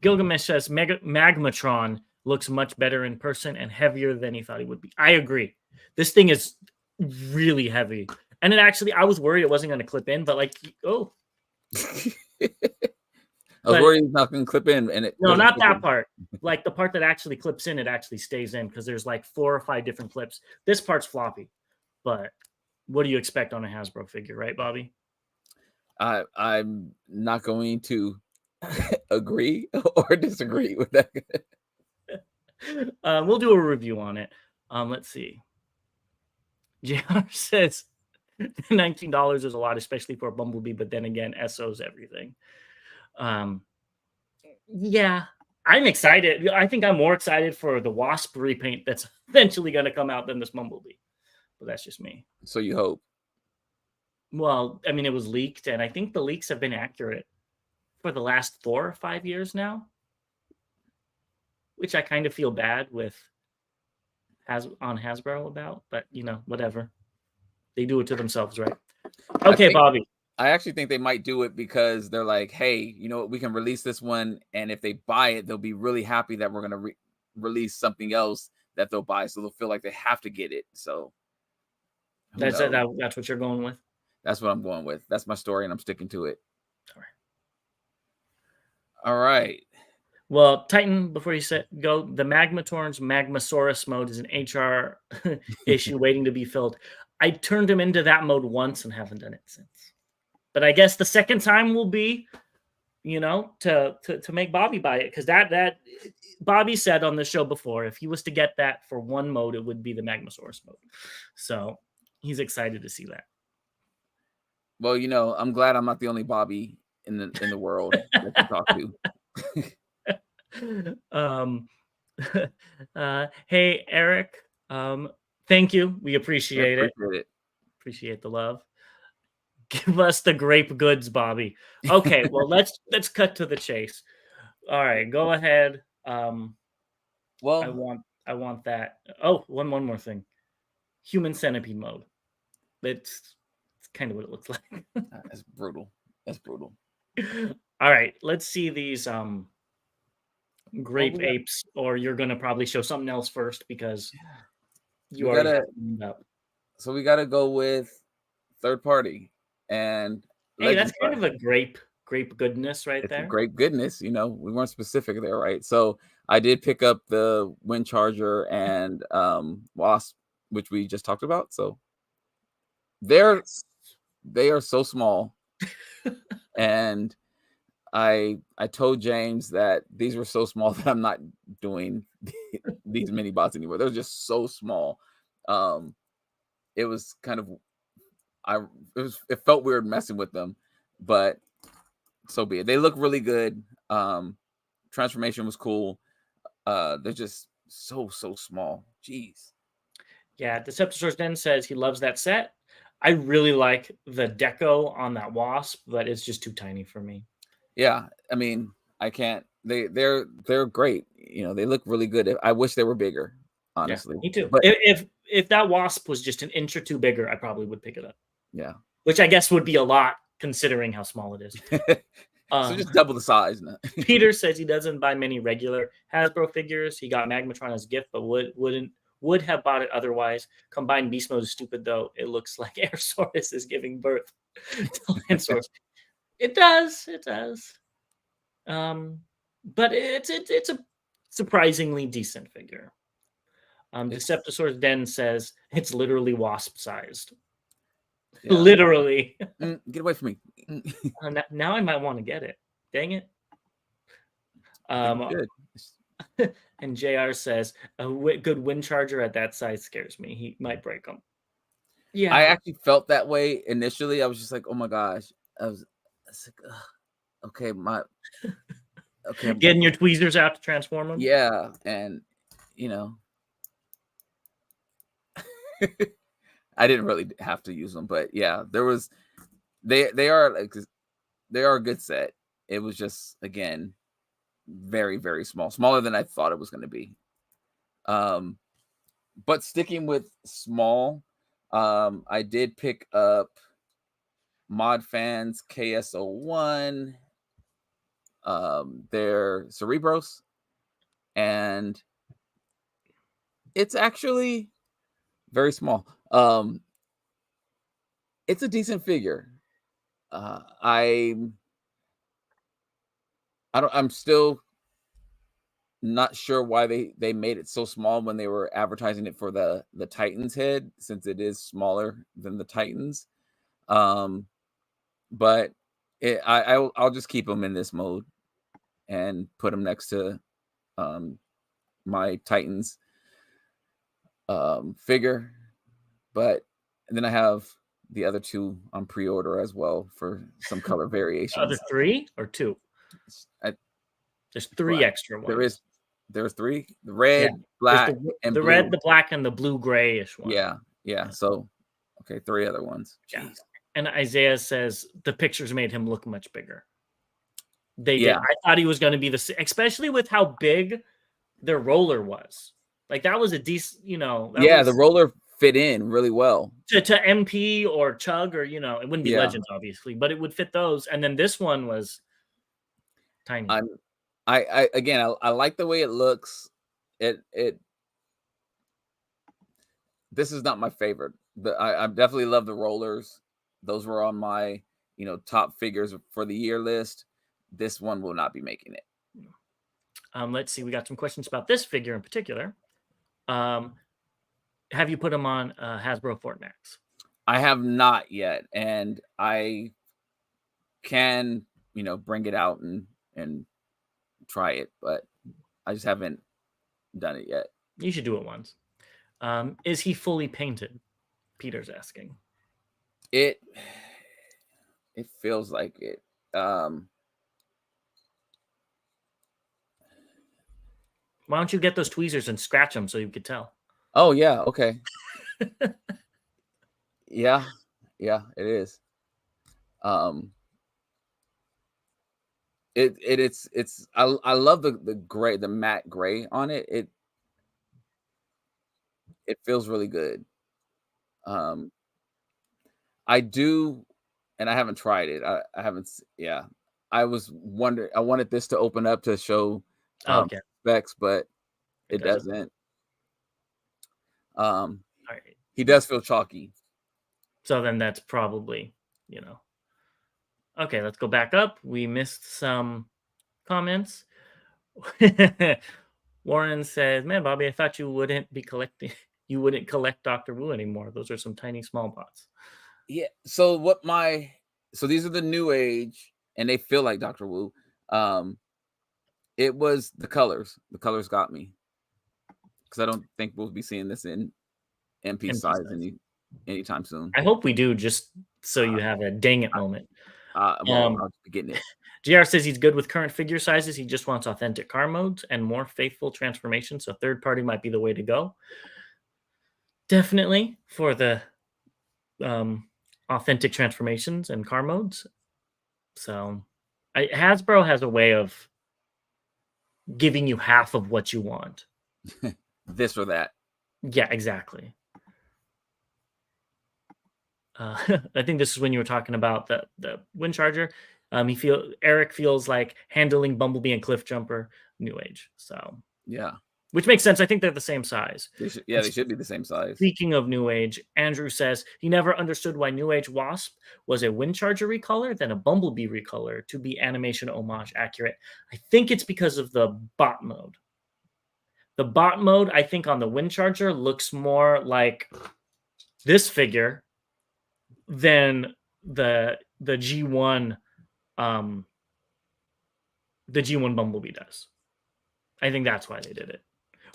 Gilgamesh says Magmatron looks much better in person and heavier than he thought he would be. I agree. This thing is really heavy. And it actually, I was worried it wasn't going to clip in, but like, I was worried it's not going to clip in. No, not that part. Like the part that actually clips in, it actually stays in because there's like 4 or 5 different clips. This part's floppy, but what do you expect on a Hasbro figure, right, Bobby? I'm not going to agree or disagree with that. We'll do a review on it. Let's see. JR says $19 is a lot, especially for a Bumblebee, but then again, SO's everything. Yeah, I'm excited. I think I'm more excited for the Wasp repaint that's eventually going to come out than this Bumblebee. But that's just me. So you hope. Well, I mean, it was leaked, and I think the leaks have been accurate for the last 4 or 5 years now, which I kind of feel bad with on Hasbro about, but whatever. They do it to themselves, right? Okay, Bobby. I actually think they might do it because they're like, hey, you know what? We can release this one, and if they buy it, they'll be really happy that we're going to release something else that they'll buy, so they'll feel like they have to get it. So that's what you're going with? That's what I'm going with. That's my story, and I'm sticking to it. All right. Well, Titan, before you go, the Magmatorn's Magmasaurus mode is an HR issue waiting to be filled. I turned him into that mode once and haven't done it since. But I guess the second time will be, to make Bobby buy it, because that Bobby said on the show before, if he was to get that for one mode, it would be the Magmasaurus mode. So he's excited to see that. Well, I'm glad I'm not the only Bobby in the world that you talk to. Hey, Eric. Thank you. We appreciate it. Appreciate the love. Give us the grape goods, Bobby. Okay, well let's cut to the chase. All right, go ahead. Well, I want that. Oh, one more thing. Human centipede mode. It's kind of what it looks like. That's brutal. All right, let's see these grape apes, or you're gonna probably show something else first because you already up. So we gotta go with third party. And hey, that's kind of a grape goodness there. Grape goodness, we weren't specific there, right? So I did pick up the Wind Charger and Wasp, which we just talked about. So they are so small. And I told James that these were so small that I'm not doing these mini bots anymore. They're just so small. It was kind of it felt weird messing with them, but so be it. They look really good. Transformation was cool. They're just so small. Jeez. Yeah, Deceptosaurus Den says he loves that set. I really like the deco on that Wasp, but it's just too tiny for me. Yeah, I mean, I can't they're great. You know, they look really good. I wish they were bigger, honestly. Yeah, me too. But if that wasp was just an inch or two bigger, I probably would pick it up. yeah, which I guess would be a lot considering how small it is. so just double the size now. Peter says he doesn't buy many regular Hasbro figures. He got Magmatron as a gift, but would have bought it otherwise. Combined Beast Mode is stupid though. It looks like Airsaurus is giving birth to Landsaurus. It does. But it's a surprisingly decent figure. Deceptosaurus Den says it's literally wasp sized. Yeah. Literally. Get away from me. Now I might want to get it. Dang it. And JR says a good wind charger at that size scares me. He might break them. Yeah. I actually felt that way initially. I was just like, oh my gosh. I was like, okay, okay. Getting your tweezers out to transform them. Yeah. And you know, I didn't really have to use them, but yeah, there was they are a good set. It was just, again, very, very small, smaller than I thought it was going to be. But sticking with small, I did pick up Mod Fans KS01, their Cerebros, and it's actually very small. It's a decent figure. I'm still not sure why they made it so small when they were advertising it for the Titans head, since it is smaller than the Titans. But I'll just keep them in this mode and put them next to my Titans figure. But then I have the other two on pre-order as well for some color variations. Other 3 or 2? There's 3 extra ones. There's 3: the red, black, and the blue. Red, the black, and the blue grayish one. Yeah. So, okay, 3 other ones. Yeah. And Isaiah says the pictures made him look much bigger. They did. I thought he was going to be especially with how big their roller was. Like that was a decent, the roller fit in really well to MP or Chug, or it wouldn't be Legends obviously, but it would fit those. And then this one was tiny. I like the way it looks. This is not my favorite, but I definitely love the rollers. Those were on my top figures for the year list. This one will not be making it. Let's see. We got some questions about this figure in particular. Have you put them on Hasbro Fortmax? I have not yet, and I can bring it out and try it, but I just haven't done it yet. You should do it once. Is he fully painted? Peter's asking. It feels like it. Why don't you get those tweezers and scratch them so you could tell? Oh yeah, okay. yeah, it is. It's I love the gray, the matte gray on it. It feels really good. I do, and I haven't tried it. I haven't. Yeah, I was wondering. I wanted this to open up to show specs, but it doesn't. All right. He does feel chalky. So then that's probably, Okay, let's go back up. We missed some comments. Warren says, "Man, Bobby, I thought you wouldn't collect Dr. Wu anymore. Those are some tiny small bots." Yeah. So these are the new age, and they feel like Dr. Wu. It was the colors. The colors got me, because I don't think we'll be seeing this in MP size anytime soon. I hope we do, just so you have a dang it moment. I'll be getting it. GR says he's good with current figure sizes. He just wants authentic car modes and more faithful transformations. So third party might be the way to go. Definitely for the authentic transformations and car modes. So Hasbro has a way of giving you half of what you want. This or that. Yeah, exactly. I think this is when you were talking about the wind charger. Eric feels like handling Bumblebee and Cliffjumper, New Age. So yeah, which makes sense. I think they're the same size. They should be the same size. Speaking of New Age, Andrew says he never understood why New Age Wasp was a wind charger recolor, then a Bumblebee recolor to be animation homage accurate. I think it's because of the bot mode. The bot mode, I think, on the wind charger looks more like this figure than the G1 the G1 Bumblebee does. I think that's why they did it.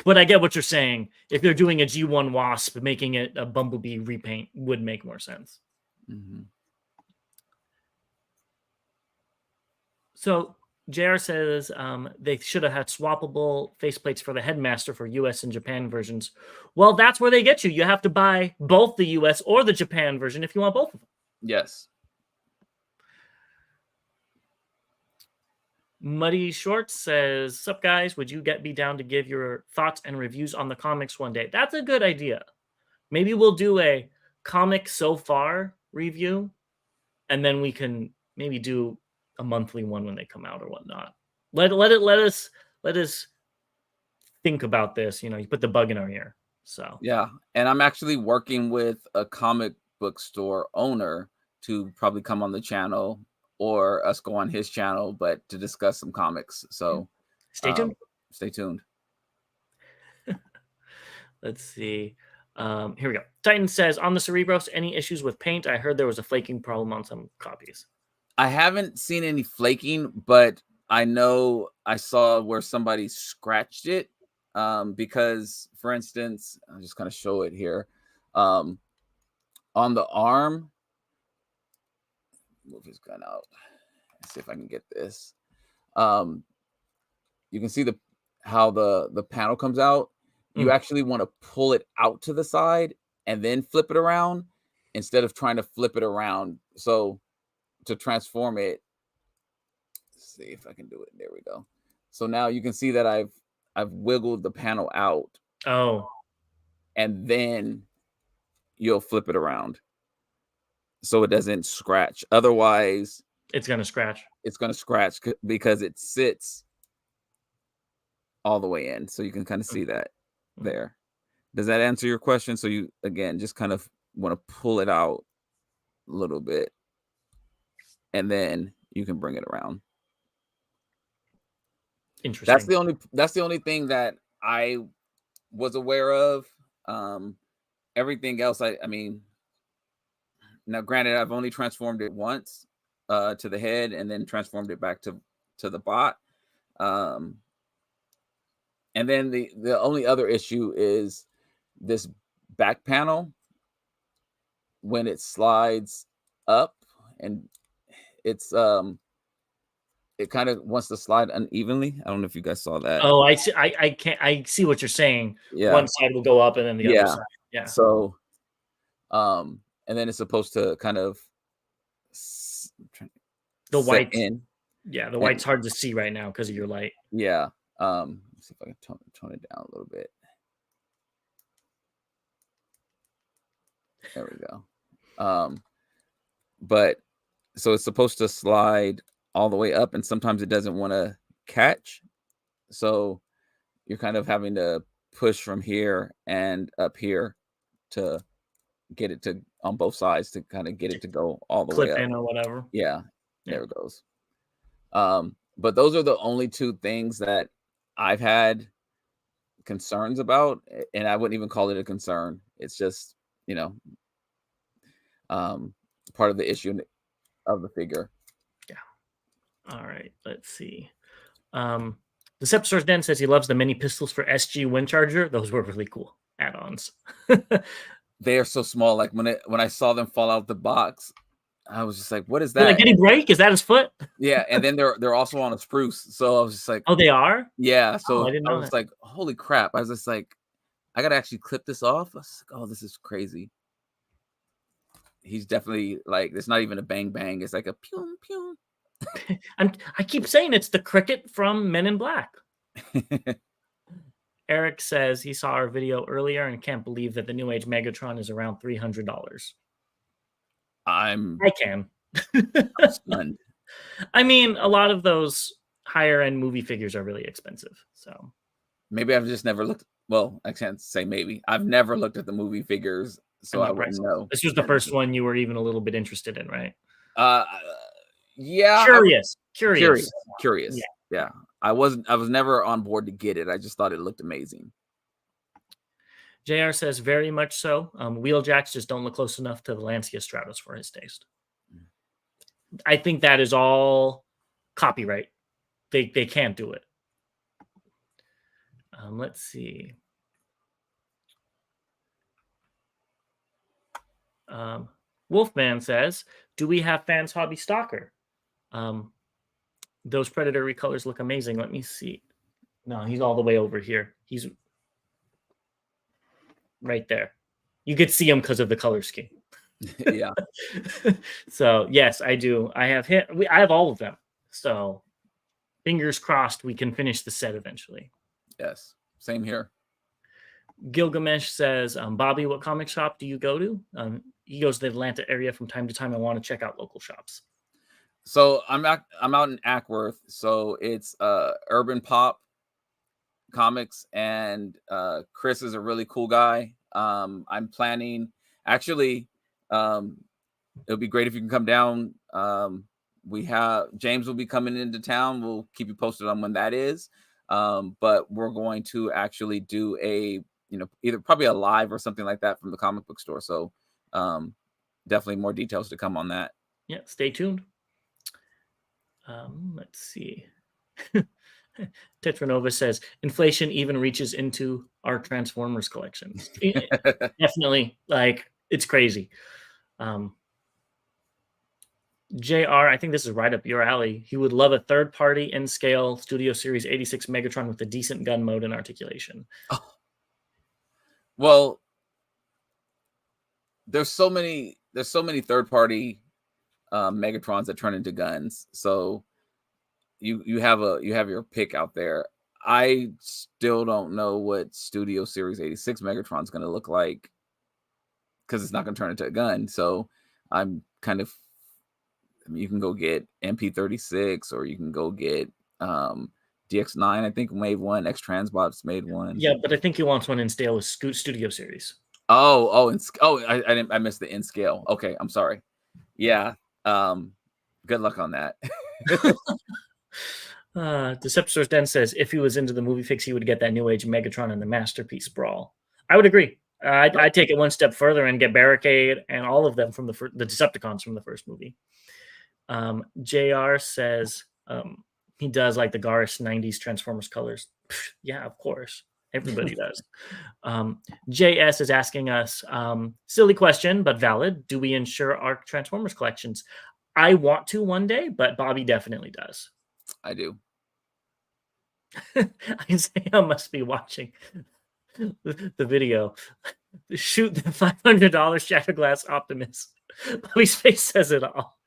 But I get what you're saying. If they're doing a G1 Wasp, making it a Bumblebee repaint would make more sense. Mm-hmm. So JR says they should have had swappable faceplates for the Headmaster for US and Japan versions. Well, that's where they get you. You have to buy both the US or the Japan version if you want both of them. Yes. Muddy Shorts says, "Sup guys, would you be down to give your thoughts and reviews on the comics one day?" That's a good idea. Maybe we'll do a comic so far review, and then we can maybe do a monthly one when they come out or whatnot. Let us think about this. You put the bug in our ear. So yeah, and I'm actually working with a comic book store owner to probably come on the channel or us go on his channel, but to discuss some comics. So stay tuned. Stay tuned. Let's see. Here we go. Titan says, on the Cerebros, any issues with paint? I heard there was a flaking problem on some copies. I haven't seen any flaking, but I know I saw where somebody scratched it because, for instance, I'll just kind of show it here. On the arm, move his gun out. Let's see if I can get this. You can see how the panel comes out. You actually want to pull it out to the side and then flip it around instead of trying to flip it around. So to transform it, let's see if I can do it. There we go. So now you can see that I've wiggled the panel out. Oh. And then you'll flip it around so it doesn't scratch. Otherwise, it's going to scratch. It's going to scratch because it sits all the way in. So you can kind of see that there. Does that answer your question? So you, again, just kind of want to pull it out a little bit and then you can bring it around. Interesting. That's the only thing that I was aware of. Everything else, I mean, now granted, I've only transformed it once to the head and then transformed it back to the bot. And then the only other issue is this back panel when it slides up and it's it kind of wants to slide unevenly. I don't know if you guys saw that. Oh, I see. I see what you're saying. Yeah. One side will go up and then the other side. Yeah. So, and then it's supposed to kind of the white in. Yeah, the white's hard to see right now because of your light. Yeah. Let's see if I can tone it down a little bit. There we go. But so it's supposed to slide all the way up and sometimes it doesn't want to catch. So you're kind of having to push from here and up here to get it to on both sides to kind of get it to go all the way up. Clip in or whatever. Yeah. There it goes. But those are the only two things that I've had concerns about, and I wouldn't even call it a concern. It's just, part of the issue of the figure. Yeah. All right. Let's see. The Deceptor's Den says he loves the mini pistols for SG Windcharger. Those were really cool add-ons. They are so small. Like when I saw them fall out the box, I was just like, "What is that? Like, did he break? Is that his foot?" Yeah, and then they're also on a spruce. So I was just like, "Oh, they are." Yeah. So I didn't know I was like, "Holy crap!" I was just like, "I gotta actually clip this off." I was like, "Oh, this is crazy." He's definitely like, it's not even a bang bang. It's like a pew pew. I keep saying it's the cricket from Men in Black. Eric says he saw our video earlier and can't believe that the New Age Megatron is around $300. I can. I'm stunned. I mean, a lot of those higher end movie figures are really expensive. So maybe I've just never looked. Well, I can't say maybe. I've never looked at the movie figures, so I wouldn't know. This was the first one you were even a little bit interested in, right? Yeah. Curious. Yeah. I was never on board to get it. I just thought it looked amazing. JR says very much so. Wheeljacks just don't look close enough to the Lancia Stratos for his taste. I think that is all copyright. They can't do it. Let's see. Wolfman says, do we have Fans Hobby Stalker? Those Predator recolors look amazing. Let me see. No, he's all the way over here. He's right there. You could see him because of the color scheme. Yeah. So yes, I do. I have all of them. So fingers crossed we can finish the set eventually. Yes, same here. Gilgamesh says, Bobby, what comic shop do you go to? He goes to the Atlanta area from time to time. I want to check out local shops. So I'm out in Ackworth. So it's Urban Pop Comics, and Chris is a really cool guy. I'm planning, actually, it'll be great if you can come down. We have James will be coming into town. We'll keep you posted on when that is. But we're going to actually do a, either probably a live or something like that from the comic book store. So definitely more details to come on that. Yeah, stay tuned. Let's see. Tetranova says inflation even reaches into our Transformers collections. Definitely, like, it's crazy. JR, I think this is right up your alley. He would love a third-party in-scale Studio Series 86 Megatron with a decent gun mode and articulation. Oh. Well, there's so many third-party Megatrons that turn into guns. So you have your pick out there. I still don't know what Studio Series 86 Megatron is going to look like, because it's not going to turn into a gun. So I'm kind of, you can go get MP36, or you can go get DX9. I think made one. X Transbots made one. Yeah, but I think he wants one in scale with Studio Series. I missed the in scale. Okay, I'm sorry. Yeah. Good luck on that. Deceptor's Den says if he was into the movie fix, he would get that New Age Megatron and the Masterpiece Brawl. I would agree. I'd take it one step further and get Barricade and all of them from the Decepticons from the first movie. JR says he does like the Garis 90s Transformers colors. Yeah, of course. Everybody does. JS is asking us, silly question, but valid. Do we insure our Transformers collections? I want to one day, but Bobby definitely does. I do. Isaiah must be watching the video. Shoot the $500 Shatterglass Optimus. Bobby's face says it all.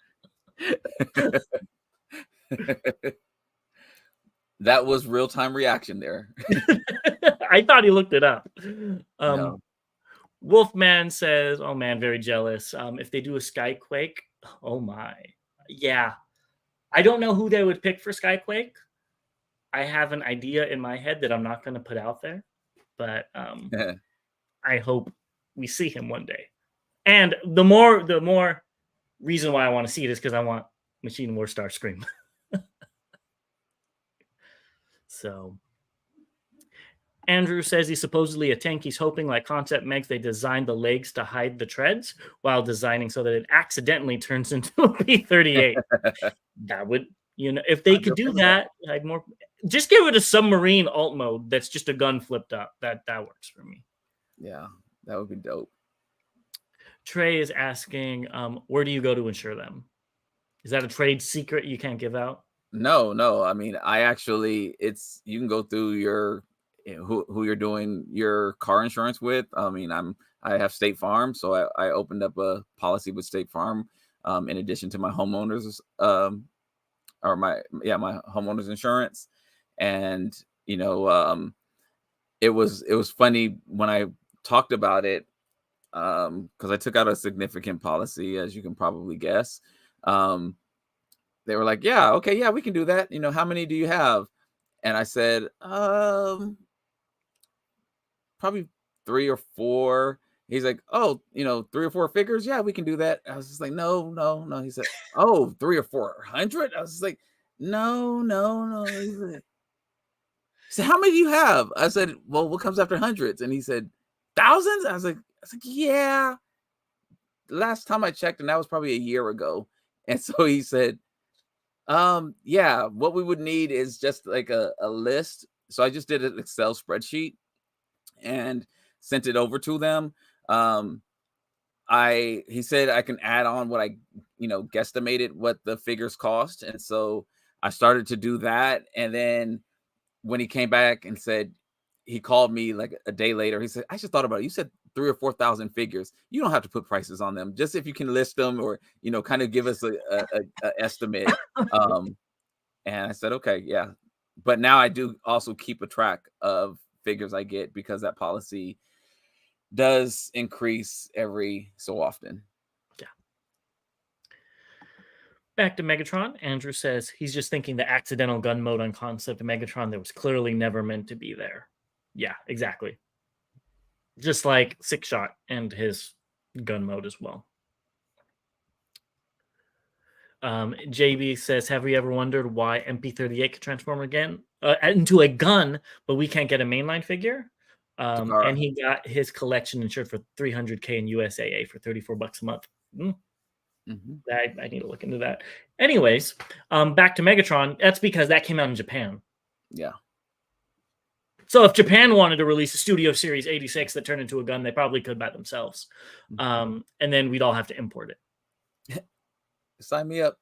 That was real-time reaction there. I thought he looked it up. No. Wolfman says, oh man, very jealous. If they do a Skyquake, oh my. Yeah. I don't know who they would pick for Skyquake. I have an idea in my head that I'm not going to put out there, but I hope we see him one day. And the more reason why I want to see it is because I want Machine War Starscream. So Andrew says he's supposedly a tank. He's hoping, like Concept Megs, they designed the legs to hide the treads while designing so that it accidentally turns into a P-38. That would, if they could do that, like more, just give it a submarine alt mode that's just a gun flipped up. That works for me. Yeah, that would be dope. Trey is asking, where do you go to insure them? Is that a trade secret you can't give out? No. I mean, you can go through your who you're doing your car insurance with. I mean, I have State Farm, so I opened up a policy with State Farm in addition to my homeowners my homeowners insurance, and you know, it was funny when I talked about it, because I took out a significant policy, as you can probably guess. They were like, "Yeah, okay, yeah, we can do that. You know, how many do you have?" And I said, probably 3 or 4. He's like, "Oh, 3 or 4 figures? Yeah, we can do that." I was just like, "No, no, no." He said, "Oh, 3 or 400?" I was just like, "No, no, no." He said, "How many do you have?" I said, "Well, what comes after hundreds?" And he said, "Thousands?" I was like, "Yeah." The last time I checked, and that was probably a year ago. And so he said, yeah, what we would need is just like a list. So I just did an Excel spreadsheet and sent it over to them. Um, he said I can add on what I, guesstimated what the figures cost. And so I started to do that. And then when he came back and said, he called me like a day later. He said, "I just thought about it. You said 3 or 4 thousand figures. You don't have to put prices on them. Just if you can list them, or kind of give us a estimate." Um, and I said, "Okay, yeah." But now I do also keep a track of figures I get, because that policy does increase every so often. Yeah. Back to Megatron, Andrew says he's just thinking the accidental gun mode on concept of Megatron that was clearly never meant to be there. Yeah, exactly. Just like Six Shot and his gun mode as well. JB says, have we ever wondered why MP38 could transform again into a gun, but we can't get a mainline figure? And he got his collection insured for $300K in USAA for $34 a month. I need to look into that. Anyways, back to Megatron. That's because that came out in Japan. Yeah. So if Japan wanted to release a Studio Series 86 that turned into a gun, they probably could by themselves. And then we'd all have to import it. Sign me up.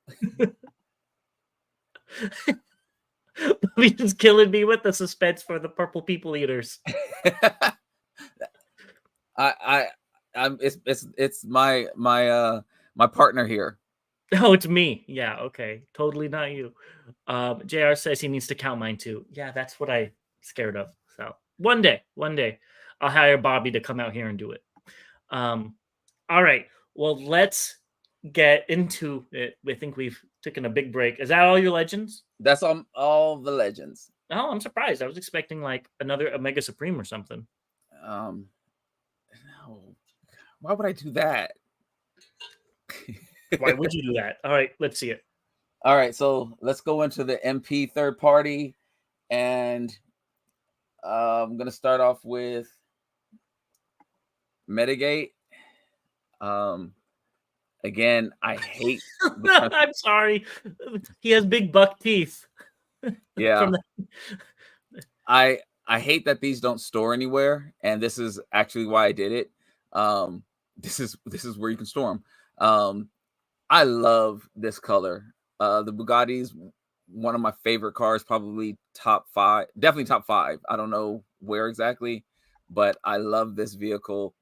Just killing me with the suspense for the Purple People Eaters. It's my partner here. Oh, it's me. Yeah, okay. Totally not you. JR says he needs to count mine too. Yeah, that's what I'm scared of. So one day, I'll hire Bobby to come out here and do it. All right. Well, let's get into it. I think we've taken a big break. Is that all your legends? That's all the legends. Oh, I'm surprised. I was expecting like another Omega Supreme or something. No. Why would I do that? Why would you do that? All right, let's see it. All right, so let's go into the MP third party, and I'm gonna start off with Medigate. Again, I hate. I'm sorry. He has big buck teeth. Yeah. I hate that these don't store anywhere, and this is actually why I did it. This is where you can store them. I love this color. The Bugatti's one of my favorite cars, probably top 5, definitely top 5. I don't know where exactly, but I love this vehicle.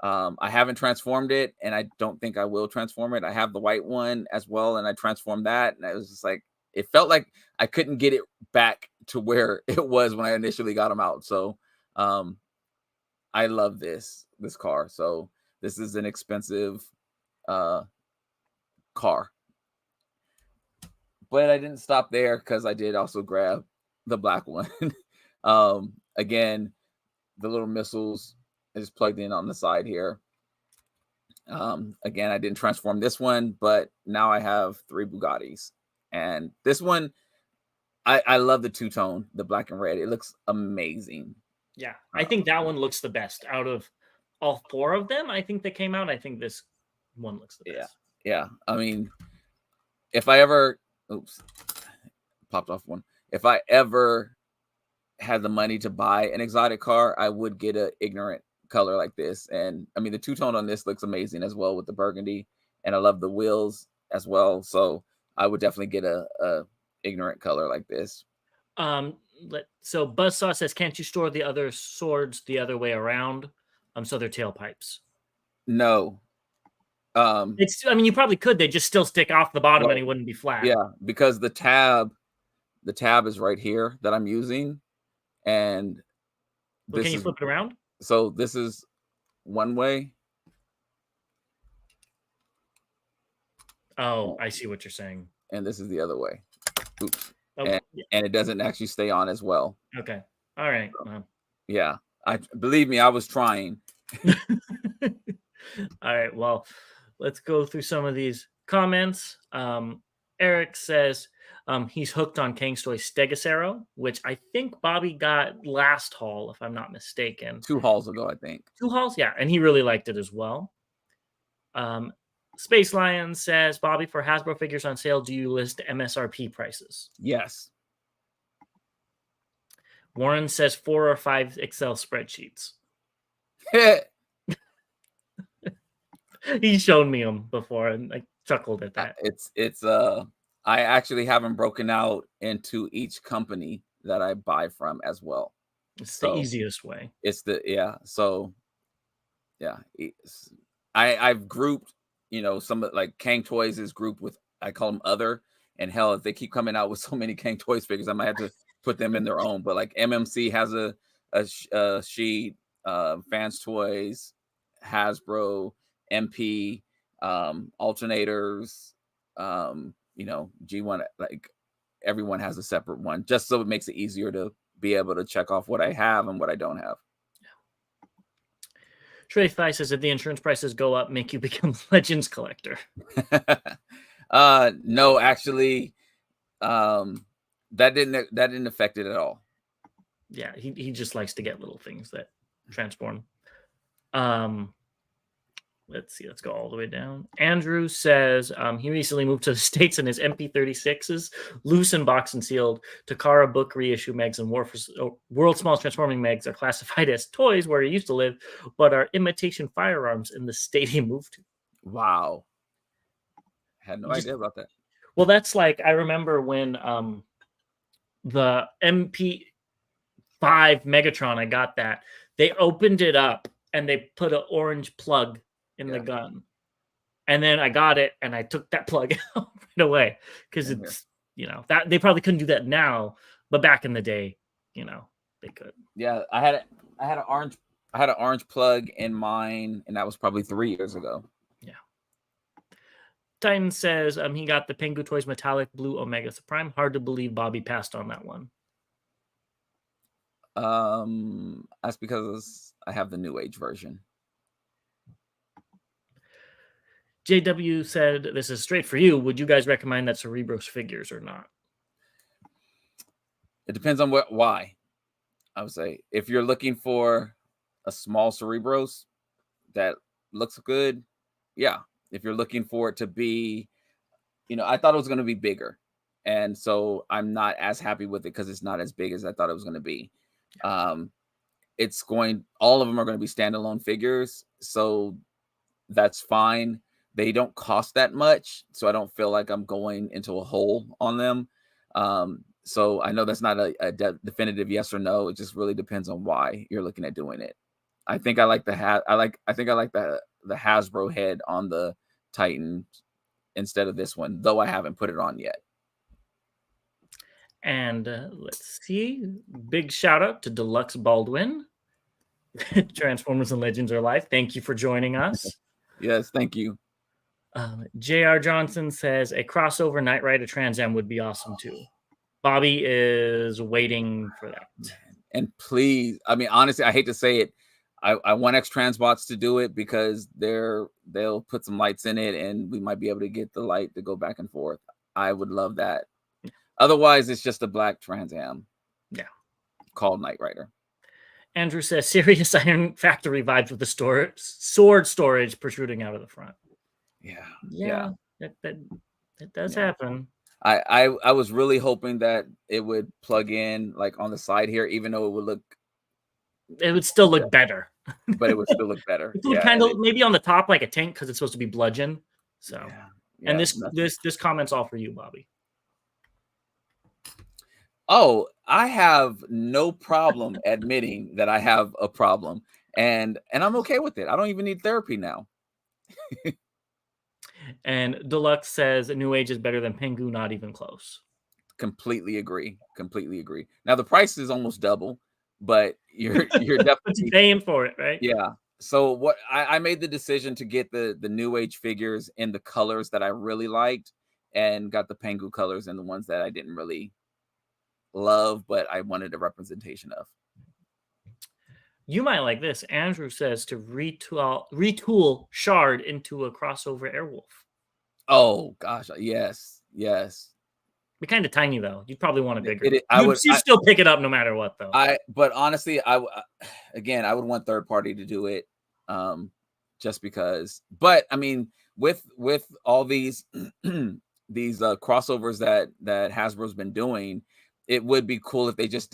I haven't transformed it, and I don't think I will transform it. I have the white one as well, and I transformed that, and it was just like, it felt like I couldn't get it back to where it was when I initially got them out. So I love this car. So this is an expensive car. But I didn't stop there, because I did also grab the black one. Again, the little missiles is plugged in on the side here. Again, I didn't transform this one, but now I have 3 Bugattis. And this one, I love the two-tone, the black and red. It looks amazing. Yeah, I think that one looks the best out of all 4 of them. I think that came out. I think this one looks the best. Yeah. I mean, if I ever, popped off one. If I ever had the money to buy an exotic car, I would get an ignorant color like this. And I mean, the two-tone on this looks amazing as well with the burgundy, and I love the wheels as well. So I would definitely get a ignorant color like this. So Buzzsaw says, can't you store the other swords the other way around? So they're tailpipes. No. I mean, you probably could. They just still stick off the bottom, and it wouldn't be flat. Yeah, because the tab is right here that I'm using. and Well, this can you is flip it around? so this is one way. Oh, I see what you're saying. And this is the other way. Oops. Oh, And, yeah. and it doesn't actually stay on as well. Okay. All right. Yeah. Believe me, I was trying. All right. Well, let's go through some of these comments. Eric says he's hooked on Kang's Toy Stegosero, which I think Bobby got last haul, if I'm not mistaken. 2 hauls ago, I think. 2 hauls? Yeah. And he really liked it as well. Space Lion says, Bobby, for Hasbro figures on sale, do you list MSRP prices? Yes. Warren says 4 or 5 Excel spreadsheets. He's shown me them before, and I chuckled at that. It's I actually have them broken out into each company that I buy from as well. It's the easiest way. So I've grouped, some like Kang Toys is grouped with, I call them other, and hell, if they keep coming out with so many Kang Toys figures, I might have to put them in their own. But like MMC has a sheet, Fans Toys, Hasbro, MP, alternators, G1, like everyone has a separate one, just so it makes it easier to be able to check off what I have and what I don't have. Trey Thigh says, if the insurance prices go up, make you become a Legends collector. No, actually, that didn't affect it at all. Yeah, he just likes to get little things that transform. Let's see. Let's go all the way down. Andrew says he recently moved to the States and his MP36s, loose and box and sealed, Takara book reissue megs and World's Smallest Transforming megs are classified as toys where he used to live, but are imitation firearms in the state he moved to. Wow. Had no idea about that. Well, that's like, I remember when the MP5 Megatron, I got that. They opened it up and they put an orange plug in the gun, and then I got it and I took that plug out right away because it's that they probably couldn't do that now, but back in the day, they could. Yeah, I had an orange plug in mine, and that was probably 3 years ago. Yeah. Titan says he got the Pengu Toys metallic blue Omega Supreme. Hard to believe Bobby passed on that one. That's because I have the New Age version. JW said, this is straight for you. Would you guys recommend that Cerebros figures or not? It depends on why. I would say if you're looking for a small Cerebros that looks good, yeah. If you're looking for it to be, I thought it was going to be bigger. And so I'm not as happy with it because it's not as big as I thought it was going to be. All of them are going to be standalone figures. So that's fine. They don't cost that much, so I don't feel like I'm going into a hole on them. So I know that's not a definitive yes or no. It just really depends on why you're looking at doing it. I think I like the the Hasbro head on the Titan instead of this one, though I haven't put it on yet. And let's see. Big shout out to Deluxe Baldwin. Transformers and Legends are live. Thank you for joining us. Yes, thank you. J.R. Johnson says a crossover Knight Rider Trans Am would be awesome too. Bobby is waiting for that. And please, I mean, honestly, I hate to say it, I want X Transbots to do it because they'll put some lights in it and we might be able to get the light to go back and forth. I would love that. Otherwise, it's just a black Trans Am. Yeah. Called Knight Rider. Andrew says Serious Iron Factory vibes with the sword storage protruding out of the front. Yeah. That does happen. I was really hoping that it would plug in like on the side here, even though it would still look better. But it would still look better. It would kind of maybe on the top like a tank because it's supposed to be bludgeon. So and this comment's all for you, Bobby. Oh, I have no problem admitting that I have a problem, and I'm okay with it. I don't even need therapy now. And Deluxe says New Age is better than Pengu, not even close. Completely agree. Now the price is almost double, but you're But definitely you're paying for it, right? yeah. So what I made the decision to get the new age figures in the colors that I really liked, and got the Pengu colors and the ones that I didn't really love, but I wanted a representation of. You might like this. Andrew says to retool Shard into a crossover Airwolf. Oh gosh, yes, yes. Be kind of tiny though. You'd probably want a bigger. You'd You'd still pick it up no matter what, though. But honestly, again, I would want third party to do it, just because. But I mean, with all these these crossovers that Hasbro's been doing, it would be cool if they just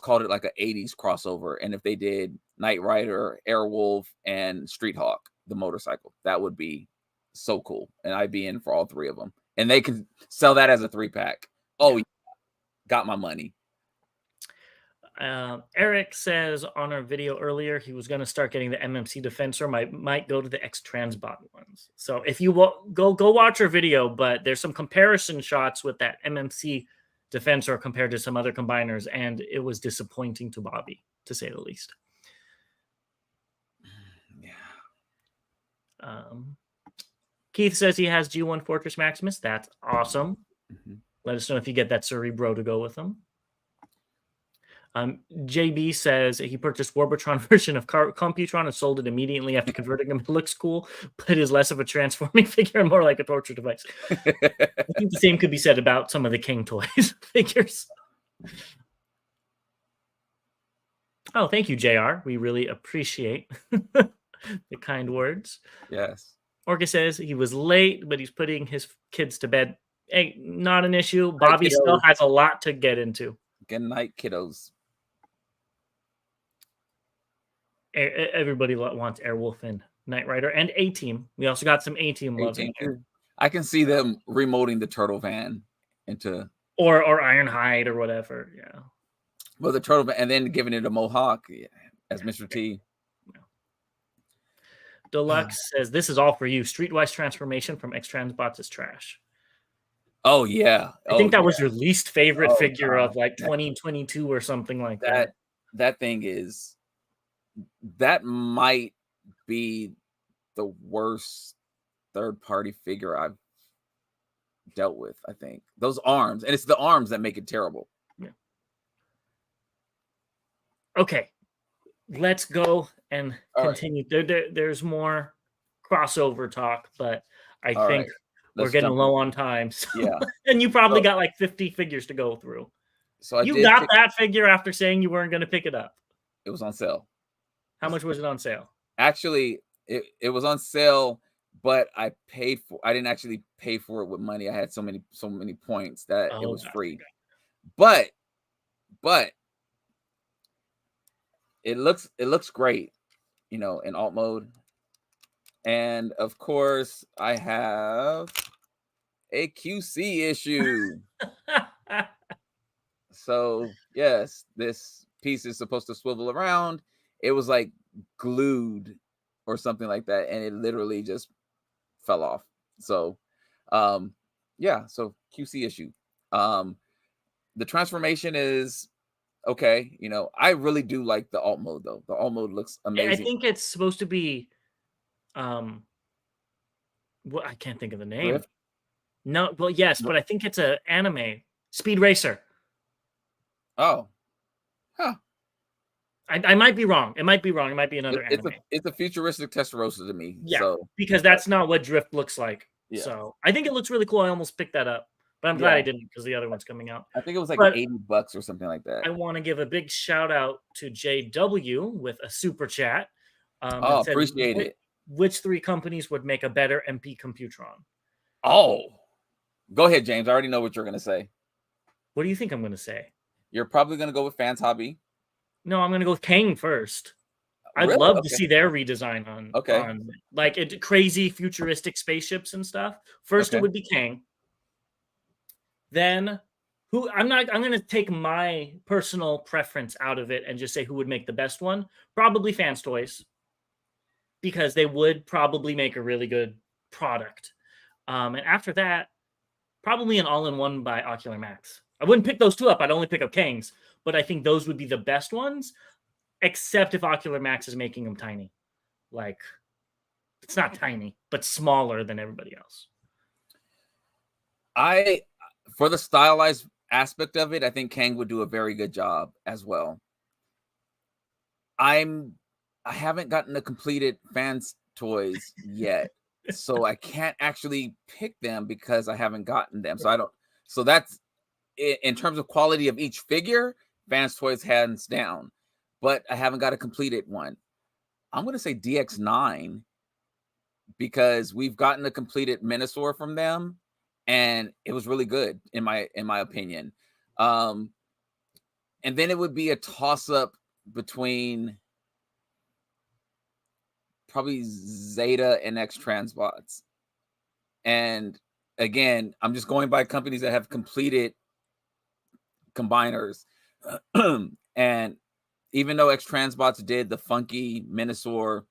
called it like an 80s crossover, and if they did Knight Rider, Airwolf, and Street Hawk, the motorcycle. That would be so cool, and I'd be in for all three of them, and they could sell that as a 3-pack. Oh, yeah. Got my money. Eric says on our video earlier he was going to start getting the MMC Defensor. Might go to the X-Transbot ones. So if you go watch our video, but there's some comparison shots with that MMC Defensor compared to some other combiners, and it was disappointing to Bobby, to say the least. Yeah. Keith says he has G1 Fortress Maximus. That's awesome. Mm-hmm. Let us know if you get that Cerebro to go with them. JB says he purchased Warbotron version of Computron and sold it immediately after converting him. It looks cool, but it is less of a transforming figure and more like a torture device. I think the same could be said about some of the King Toys figures. Oh, thank you, JR. We really appreciate the kind words. Yes. Orca says he was late, but he's putting his kids to bed. Hey, not an issue. Bobby still has a lot to get into. Good night, kiddos. Everybody wants Airwolf and Knight Rider and A-Team. We also got some A-Team love in here. I can see them remolding the Turtle Van into or Ironhide or whatever. Yeah. Well, the Turtle Van, and then giving it a Mohawk as Mr. T. Deluxe says this is all for you. Streetwise transformation from X-Transbots is trash. Oh yeah, I think that was your least favorite figure of like 2022 or something like that. That thing is, that might be the worst third-party figure I've dealt with. I think those arms, and it's the arms that make it terrible. Yeah. Okay, let's go and continue. Right. There's more crossover talk, but I think we're getting low on time. So. Yeah. And you probably got like 50 figures to go through. So you got that figure after saying you weren't going to pick it up. It was on sale. How much was it on sale? Actually, it was on sale, but I didn't actually pay for it with money. I had so many points that it was free. But it looks great, in alt mode. And of course, I have a QC issue. So yes, this piece is supposed to swivel around. It was like glued or something like that, and it literally just fell off. So yeah, so QC issue. The transformation is okay. I really do like the alt mode though. The alt mode looks amazing. I think it's supposed to be I can't think of the name. Drift? No, well, yes, but I think it's an anime. Speed Racer. Oh. Huh. I might be wrong. It might be wrong. It might be another anime. It's a futuristic Testarossa to me. Yeah, so. Because that's not what Drift looks like. Yeah. So I think it looks really cool. I almost picked that up, but I'm glad I didn't because the other one's coming out. I think it was like $80 or something like that. I want to give a big shout out to JW with a super chat. Appreciate it. Which 3 companies would make a better MP Computron? Oh, go ahead, James. I already know what you're going to say. What do you think I'm going to say? You're probably going to go with Fans Hobby. No, I'm going to go with Kang first. I'd love to see their redesign on like crazy futuristic spaceships and stuff. First, it would be Kang. Then, I'm going to take my personal preference out of it and just say who would make the best one. Probably Fans Toys, because they would probably make a really good product. And after that, probably an all-in-one by Ocular Max. I wouldn't pick those 2 up. I'd only pick up Kangs. but I think those would be the best ones, except if Ocular Max is making them tiny. Like, it's not tiny, but smaller than everybody else. For the stylized aspect of it, I think Kang would do a very good job as well. I haven't gotten the completed Fans toys yet, so I can't actually pick them because I haven't gotten them. So that's in terms of quality of each figure, Fans toys hands down, but I haven't got a completed one. I'm going to say DX9 because we've gotten a completed Menasor from them, and it was really good in my opinion. And then it would be a toss up between probably Zeta and X Transbots. And again, I'm just going by companies that have completed combiners. And even though X Transbots did the funky Menasor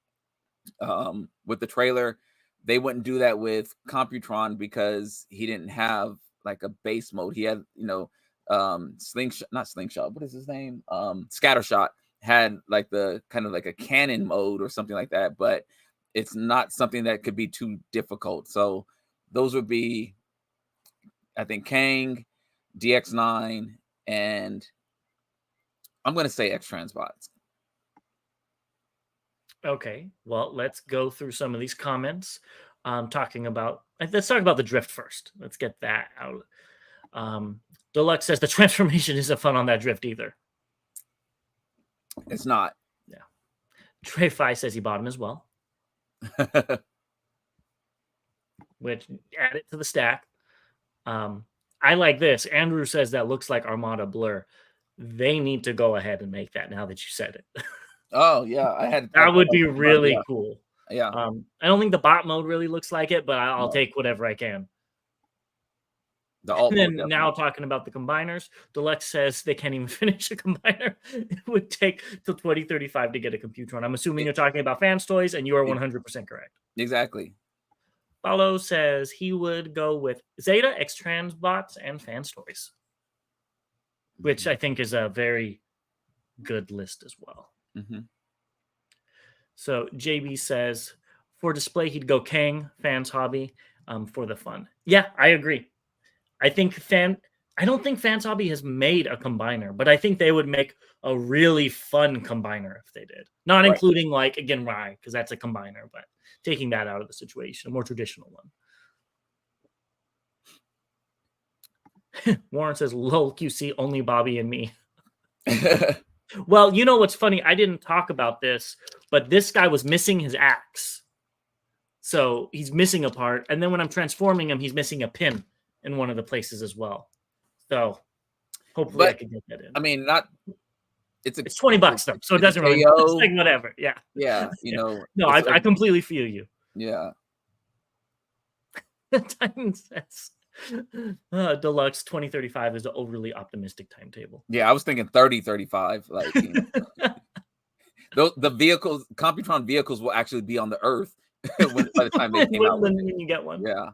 with the trailer, they wouldn't do that with Computron because he didn't have like a base mode. He had, Slingshot. What is his name? Scattershot had like the kind of like a cannon mode or something like that, but it's not something that could be too difficult. So those would be, I think, Kang, DX9, and I'm going to say X Transbots. Okay, well, let's go through some of these comments. Let's talk about the drift first. Let's get that out. Deluxe says the transformation isn't fun on that drift either. It's not. Yeah. Trey Fi says he bought him as well. Which, add it to the stack. I like this. Andrew says that looks like Armada Blur. They need to go ahead and make that now that you said it. Oh, yeah. That would be really cool. Yeah. I don't think the bot mode really looks like it, but I'll take whatever I can. And then now talking about the combiners, Deluxe says they can't even finish a combiner. It would take till 2035 to get a Computron. I'm assuming you're talking about Fans toys, and you are 100% correct. Exactly. Paulo says he would go with Zeta, X Transbots, and Fans toys, which I think is a very good list as well. Mm-hmm. So JB says for display, he'd go Kang, Fans Hobby, for the fun. Yeah, I agree. I don't think Fans Hobby has made a combiner, but I think they would make a really fun combiner if they did. Not including like again Rai, because that's a combiner, but taking that out of the situation, a more traditional one. Warren says, "Lol, QC, only Bobby and me." Well, you know what's funny? I didn't talk about this, but this guy was missing his axe. So he's missing a part. And then when I'm transforming him, he's missing a pin in one of the places as well. So hopefully I can get that in. I mean, it's $20 though. So it doesn't really matter. It's like whatever. Yeah. Yeah. No, I completely feel you. Yeah. Titan says Deluxe 2035 is an overly optimistic timetable. Yeah, I was thinking 3035. Like the vehicles, Computron vehicles will actually be on the Earth by the time they came out. When you get one. Yeah.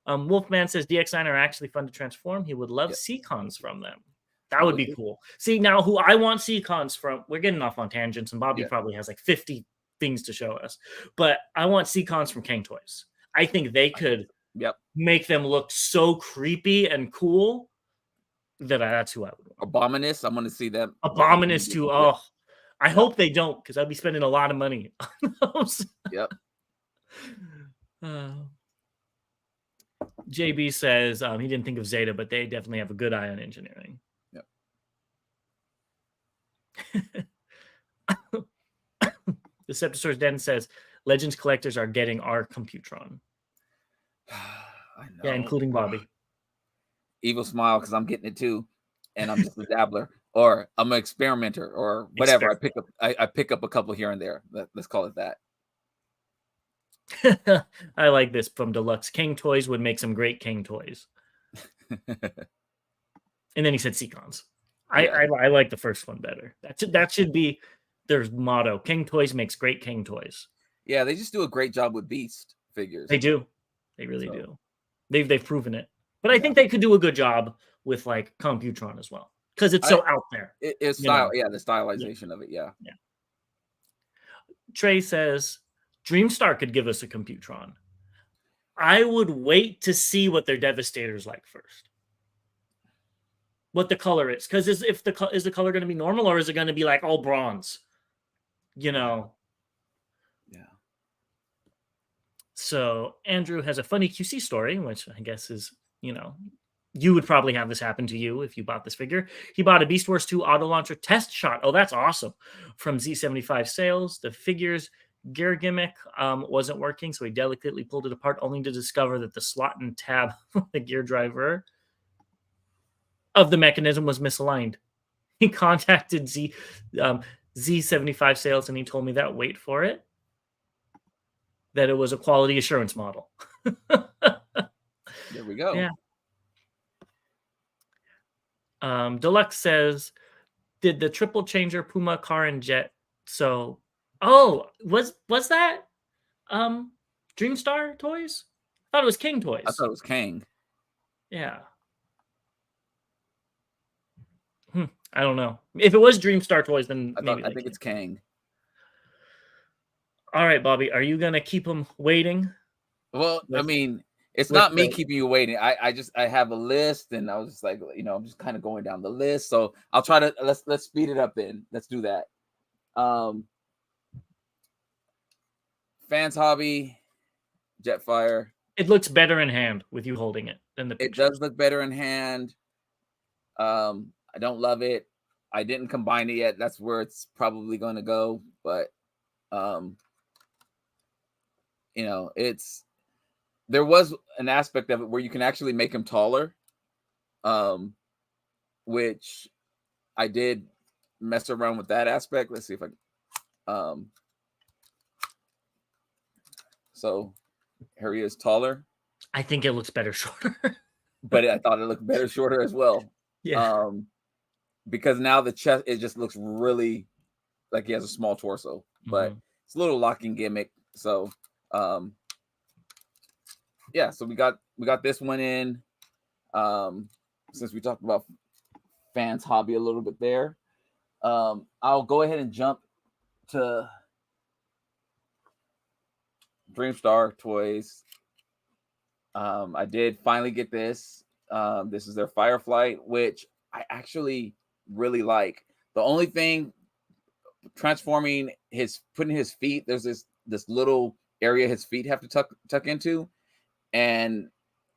Wolfman says DX9 are actually fun to transform. He would love Seacons from them. That would be cool. See, now who I want Seacons from, we're getting off on tangents, and Bobby probably has like 50 things to show us. But I want Seacons from Kang Toys. I think they could make them look so creepy and cool that that's who I would want. Abominus, I'm going to see them. Abominus too. Oh, I hope they don't, because I'd be spending a lot of money on those. Yep. JB says he didn't think of Zeta, but they definitely have a good eye on engineering. Yep. Deceptosaurus Den says Legends collectors are getting our Computron. I know. Yeah, including Bobby. Evil smile because I'm getting it too, and I'm just a dabbler, or I'm an experimenter, or whatever. I pick up a couple here and there. Let's call it that. I like this from Deluxe. King Toys would make some great King Toys. And then he said Seacons. I like the first one better. That should be their motto. King Toys makes great King Toys. Yeah, they just do a great job with Beast figures. They do. They really do. They've proven it. But I think they could do a good job with like Computron as well. because it's so out there. It's style, yeah, the stylization of it, yeah. Trey says Dreamstar could give us a Computron. I would wait to see what their Devastator's like first. What the color is, because is the color going to be normal, or is it going to be like all bronze? Yeah. So Andrew has a funny QC story, which I guess is, you would probably have this happen to you if you bought this figure. He bought a Beast Wars 2 auto launcher test shot. Oh, that's awesome. From Z75 sales. The figure's gear gimmick wasn't working, so he delicately pulled it apart, only to discover that the slot and tab of the gear driver of the mechanism was misaligned. He contacted Z75 sales, and he told me that, wait for it, that it was a quality assurance model. There we go. Yeah. Deluxe says, did the triple changer Puma car and jet? So, was that Dreamstar Toys? I thought it was King Toys. I thought it was Kang. Yeah. I don't know. If it was Dreamstar Toys, then I think it's Kang. All right, Bobby, are you gonna keep them waiting? Well, I mean, it's not me keeping you waiting. I have a list, and I was just like, I'm just kind of going down the list. So I'll try to let's speed it up. Then let's do that. Fans Hobby, Jetfire. It looks better in hand with you holding it than the picture. It does look better in hand. I don't love it. I didn't combine it yet. That's where it's probably going to go. But, there was an aspect of it where you can actually make him taller, which I did mess around with that aspect. Let's see if I so here he is taller. I think it looks better shorter. But I thought it looked better shorter as well. Yeah. Because now the chest, it just looks really like he has a small torso, but it's a little locking gimmick. So, so we got this one in. Since we talked about Fans Hobby a little bit there, I'll go ahead and jump to Dreamstar Toys. I did finally get this. This is their Fireflight, which I actually really like. The only thing, putting his feet, there's this little area his feet have to tuck into, and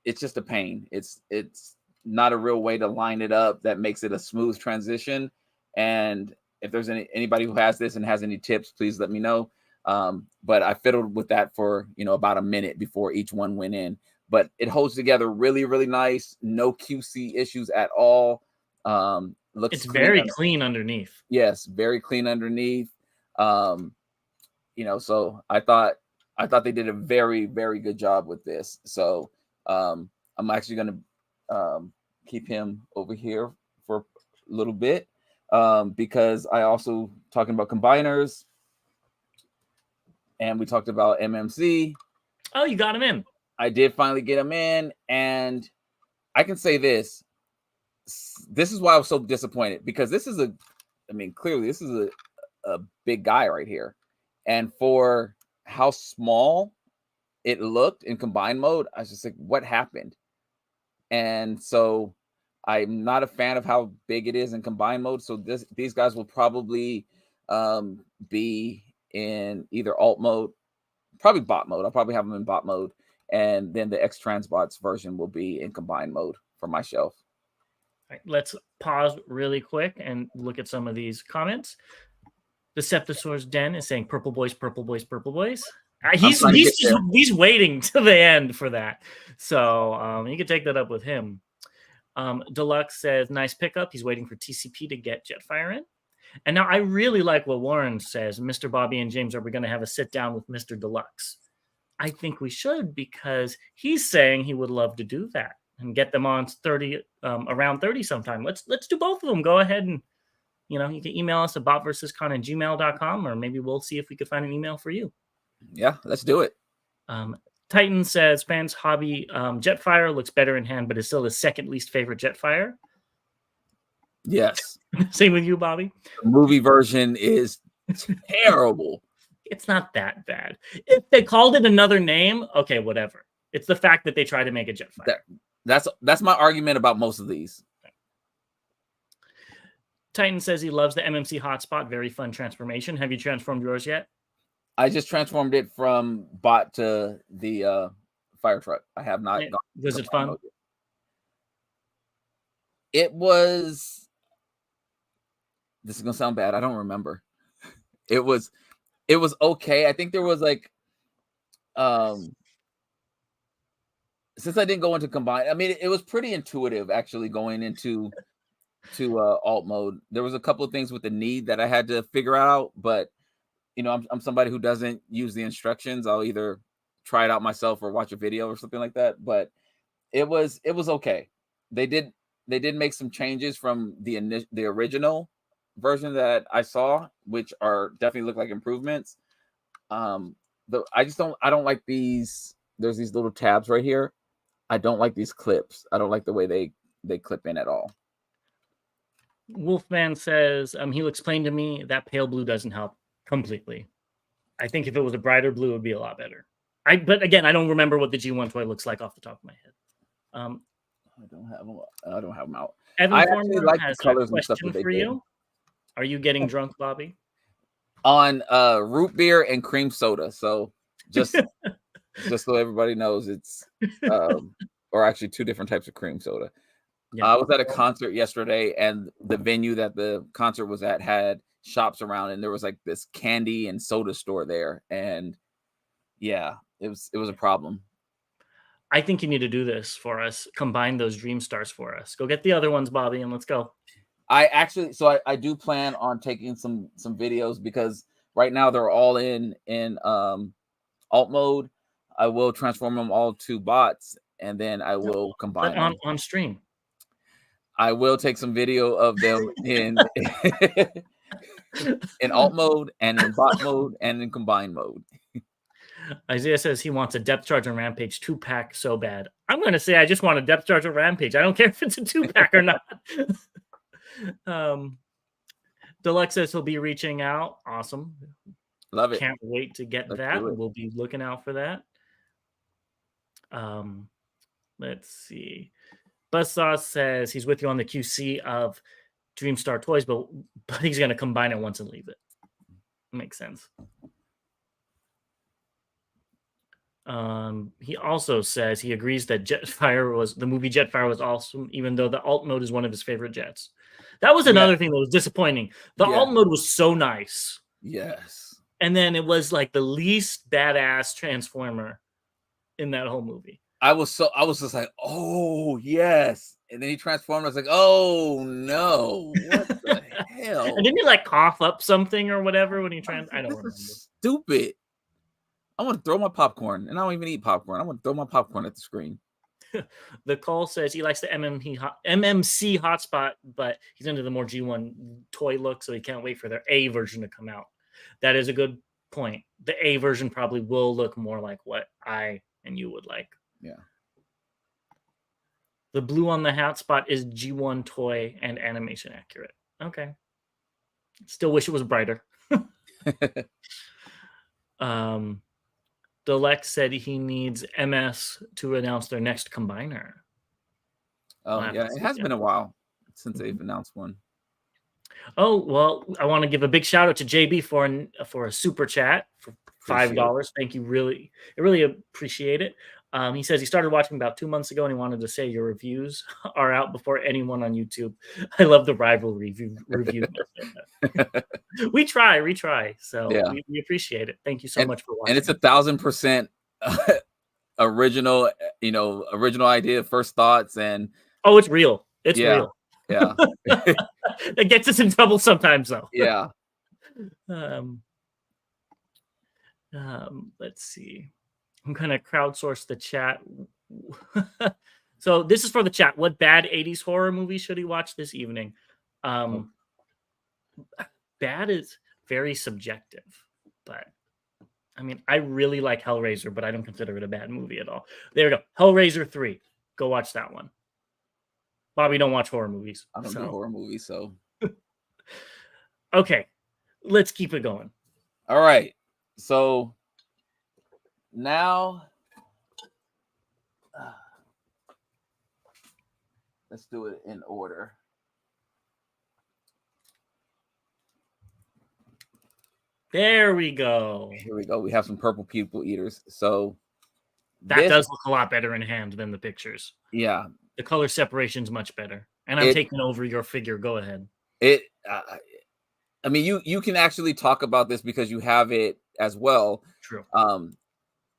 it's just a pain. It's not a real way to line it up that makes it a smooth transition. And if there's anybody who has this and has any tips, please let me know. But I fiddled with that for about a minute before each one went in. But it holds together really, really nice. No QC issues at all. It's very clean underneath. Yes, very clean underneath. So I thought they did a very, very good job with this. So I'm actually going to keep him over here for a little bit because I also talking about combiners, and we talked about MMC. Oh, you got him in. I did finally get him in, and I can say this. This is why I was so disappointed, because clearly this is a big guy right here. And for how small it looked in combined mode, I was just like, what happened? And so I'm not a fan of how big it is in combined mode. So these guys will probably be in either alt mode, probably bot mode. I'll probably have them in bot mode. And then the X Transbots version will be in combined mode for my shelf. All right, let's pause really quick and look at some of these comments. The Deceptosaur's Den is saying purple boys, purple boys, purple boys. He's waiting to the end for that. So you can take that up with him. Deluxe says, nice pickup. He's waiting for TCP to get Jetfire in. And now I really like what Warren says. Mr. Bobby and James, are we going to have a sit down with Mr. Deluxe? I think we should, because he's saying he would love to do that and get them on around 30 sometime. Let's do both of them. Go ahead and, you can email us at botversuscon@gmail.com, or maybe we'll see if we could find an email for you. Yeah, let's do it. Titan says, Fans Hobby, Jetfire looks better in hand, but is still his second least favorite Jetfire. Yes. Same with you, Bobby. The movie version is terrible. It's not that bad. If they called it another name, okay, whatever. It's the fact that they try to make a Jetfire. That's my argument about most of these. Titan says he loves the MMC hotspot. Very fun transformation. Have you transformed yours yet? I just transformed it from bot to the fire truck. I have not. Was it fun? It was. This is gonna sound bad. I don't remember. It was okay. I think there was like, since I didn't go into combine, I mean, it was pretty intuitive actually going into alt mode. There was a couple of things with the need that I had to figure out, but you know, I'm somebody who doesn't use the instructions. I'll either try it out myself or watch a video or something like that. But it was okay. They did make some changes from the original version that I saw, which are definitely look like improvements. I don't like these. There's these little tabs right here. I don't like these clips. I don't like the way they clip in at all. Wolfman says he'll explain to me that pale blue doesn't help completely. I think if it was a brighter blue, it would be a lot better. But again, I don't remember what the G1 toy looks like off the top of my head. I don't have them out. Evan I actually like the colors and stuff that they did. Are you getting drunk, Bobby? On root beer and cream soda. So just so everybody knows, it's or actually two different types of cream soda. Yeah. I was at a concert yesterday, and the venue that the concert was at had shops around, and there was like this candy and soda store there, and yeah, it was a problem. I think you need to do this for us. Combine those Dream Stars for us. Go get the other ones, Bobby, and let's go. I do plan on taking some videos, because right now they're all in alt mode. I will transform them all to bots, and then I will combine them on stream. I will take some video of them in in alt mode and in bot mode and in combined mode. Isaiah says he wants a Depth Charge on Rampage 2-pack so bad. I'm going to say I just want a Depth Charge on Rampage. I don't care if it's a 2-pack or not. Deluxe says he'll be reaching out. Awesome. Love it. Can't wait to get that. We'll be looking out for that. Let's see. Buzzsaw says he's with you on the QC of Dreamstar Toys, but he's going to combine it once and leave it. Makes sense. He also says he agrees that the movie Jetfire was awesome, even though the alt mode is one of his favorite jets. That was another thing that was disappointing. The alt mode was so nice. Yes. And then it was like the least badass Transformer in that whole movie. I was just like, oh yes. And then he transformed. I was like, oh no. What the hell? And didn't he like cough up something or whatever when he I don't remember. Stupid. I want to throw my popcorn, and I don't even eat popcorn. I want to throw my popcorn at the screen. The call says he likes the MMC hotspot, but he's into the more G1 toy look, so he can't wait for their A version to come out. That is a good point. The A version probably will look more like what I and you would like. Yeah. The blue on the hotspot is G1 toy and animation accurate. Okay. Still wish it was brighter. Delex said he needs MS to announce their next combiner. Oh, yeah. It has been a while since they've announced one. Oh, well, I want to give a big shout out to JB for a super chat for $5. Thank you. I really appreciate it. He says he started watching about 2 months ago, and he wanted to say your reviews are out before anyone on YouTube. I love the rivalry review. We try. So yeah. we appreciate it. Thank you so much for watching. And it's 1,000% original, original idea, first thoughts. And oh, it's real. It's real. Yeah. That gets us in trouble sometimes, though. Yeah. Let's see. I'm going to crowdsource the chat. So this is for the chat. What bad 80s horror movie should he watch this evening? Bad is very subjective, but I mean, I really like Hellraiser, but I don't consider it a bad movie at all. There we go. Hellraiser 3. Go watch that one. Bobby don't watch horror movies. I don't do horror movies, so. Okay, let's keep it going. All right, so now let's do it in order. There we go. Here we go. We have some purple people eaters. So that does look a lot better in hand than the pictures. Yeah. The color separation is much better. And I'm taking over your figure. Go ahead. I mean, you can actually talk about this because you have it as well. True.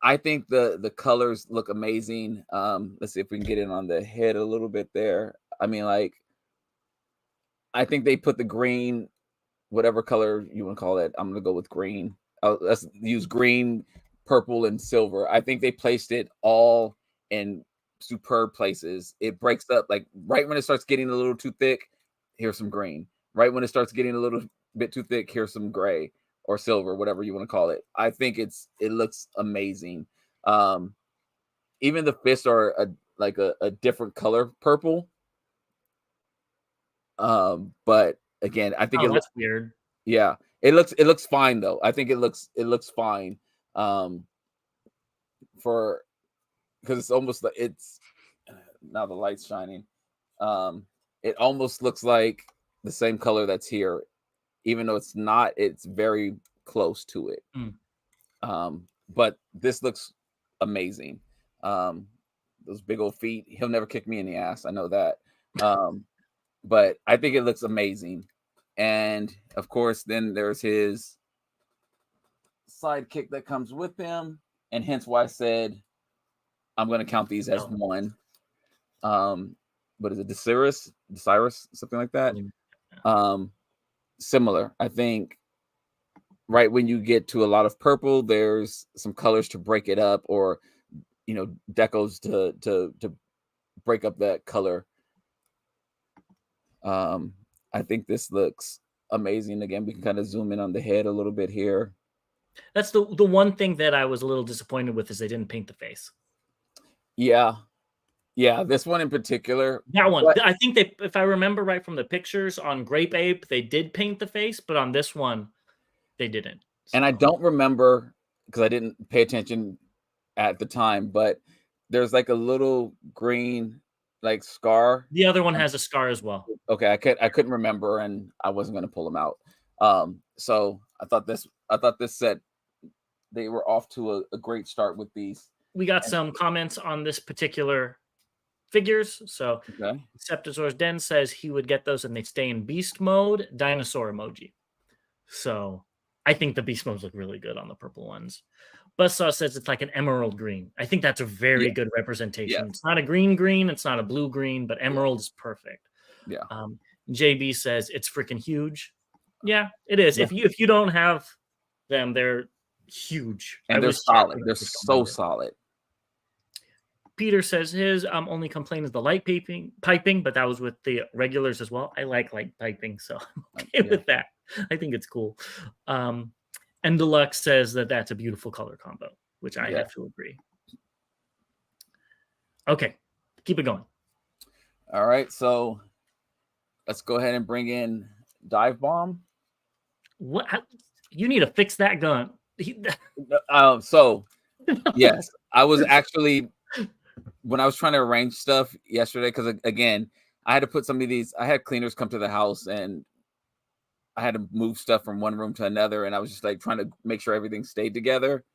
I think the colors look amazing. Let's see if we can get in on the head a little bit there. I mean, like, I think they put the green, whatever color you want to call it. I'm going to go with green. Let's use green, purple, and silver. I think they placed it all in superb places. It breaks up, like right when it starts getting a little too thick, here's some green. Right when it starts getting a little bit too thick, here's some gray or silver, whatever you want to call it. I think it looks amazing. Even the fists are a different color purple. But again, I think it looks weird. Yeah, it looks fine though. I think it looks fine. For because it's almost like it's now the light's shining. It almost looks like the same color that's here, even though it's not. It's very close to it. But this looks amazing. Those big old feet. He'll never kick me in the ass. I know that. But I think it looks amazing. And of course, then there's his sidekick that comes with him, and hence why I said I'm going to count these as one. What is it, Deciros, something like that? Similar, I think. Right when you get to a lot of purple, there's some colors to break it up, or decos to break up that color. I think this looks amazing. Again, we can kind of zoom in on the head a little bit here. That's the one thing that I was a little disappointed with is they didn't paint the face. Yeah, this one in particular. That one, I think if I remember right from the pictures on Grape Ape, they did paint the face, but on this one, they didn't. So. And I don't remember because I didn't pay attention at the time, but there's like a little green scar. The other one has a scar as well. Okay, I couldn't remember, and I wasn't going to pull them out. So I thought this set they were off to a great start with these. We got some comments on this particular figures. So Septosaurus Den says he would get those and they stay in beast mode. Dinosaur emoji. So I think the beast modes look really good on the purple ones. Buzzsaw says it's like an emerald green. I think that's a very good representation. Yeah. It's not a green, it's not a blue green, but emerald is perfect. Yeah. JB says it's freaking huge. Yeah, it is. Yeah. If you don't have them, they're huge. And they're solid. They're so solid. Peter says his only complaint is the light piping, but that was with the regulars as well. I like light piping, so I'm okay with that. I think it's cool. And Deluxe says that that's a beautiful color combo, which I have to agree. Okay, keep it going. All right, so let's go ahead and bring in Dive Bomb. What? You need to fix that gun. So, yes, I was actually, when I was trying to arrange stuff yesterday, because again, I had to put some of these, I had cleaners come to the house and I had to move stuff from one room to another, and I was just trying to make sure everything stayed together.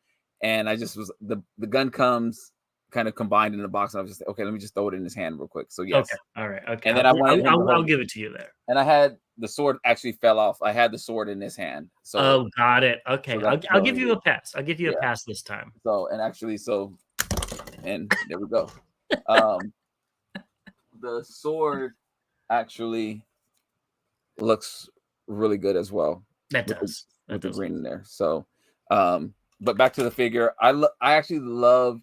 And I just was the gun comes kind of combined in the box, and I was just okay. Let me just throw it in his hand real quick. So yes, okay, all right, okay. And then I'll give it to you there. And I had the sword actually fell off. I had the sword in his hand. So got it. Okay, so I'll give you a pass. I'll give you a pass this time. So and there we go. The sword actually looks really good as well. That does. With the green in there. So, but back to the figure, I actually love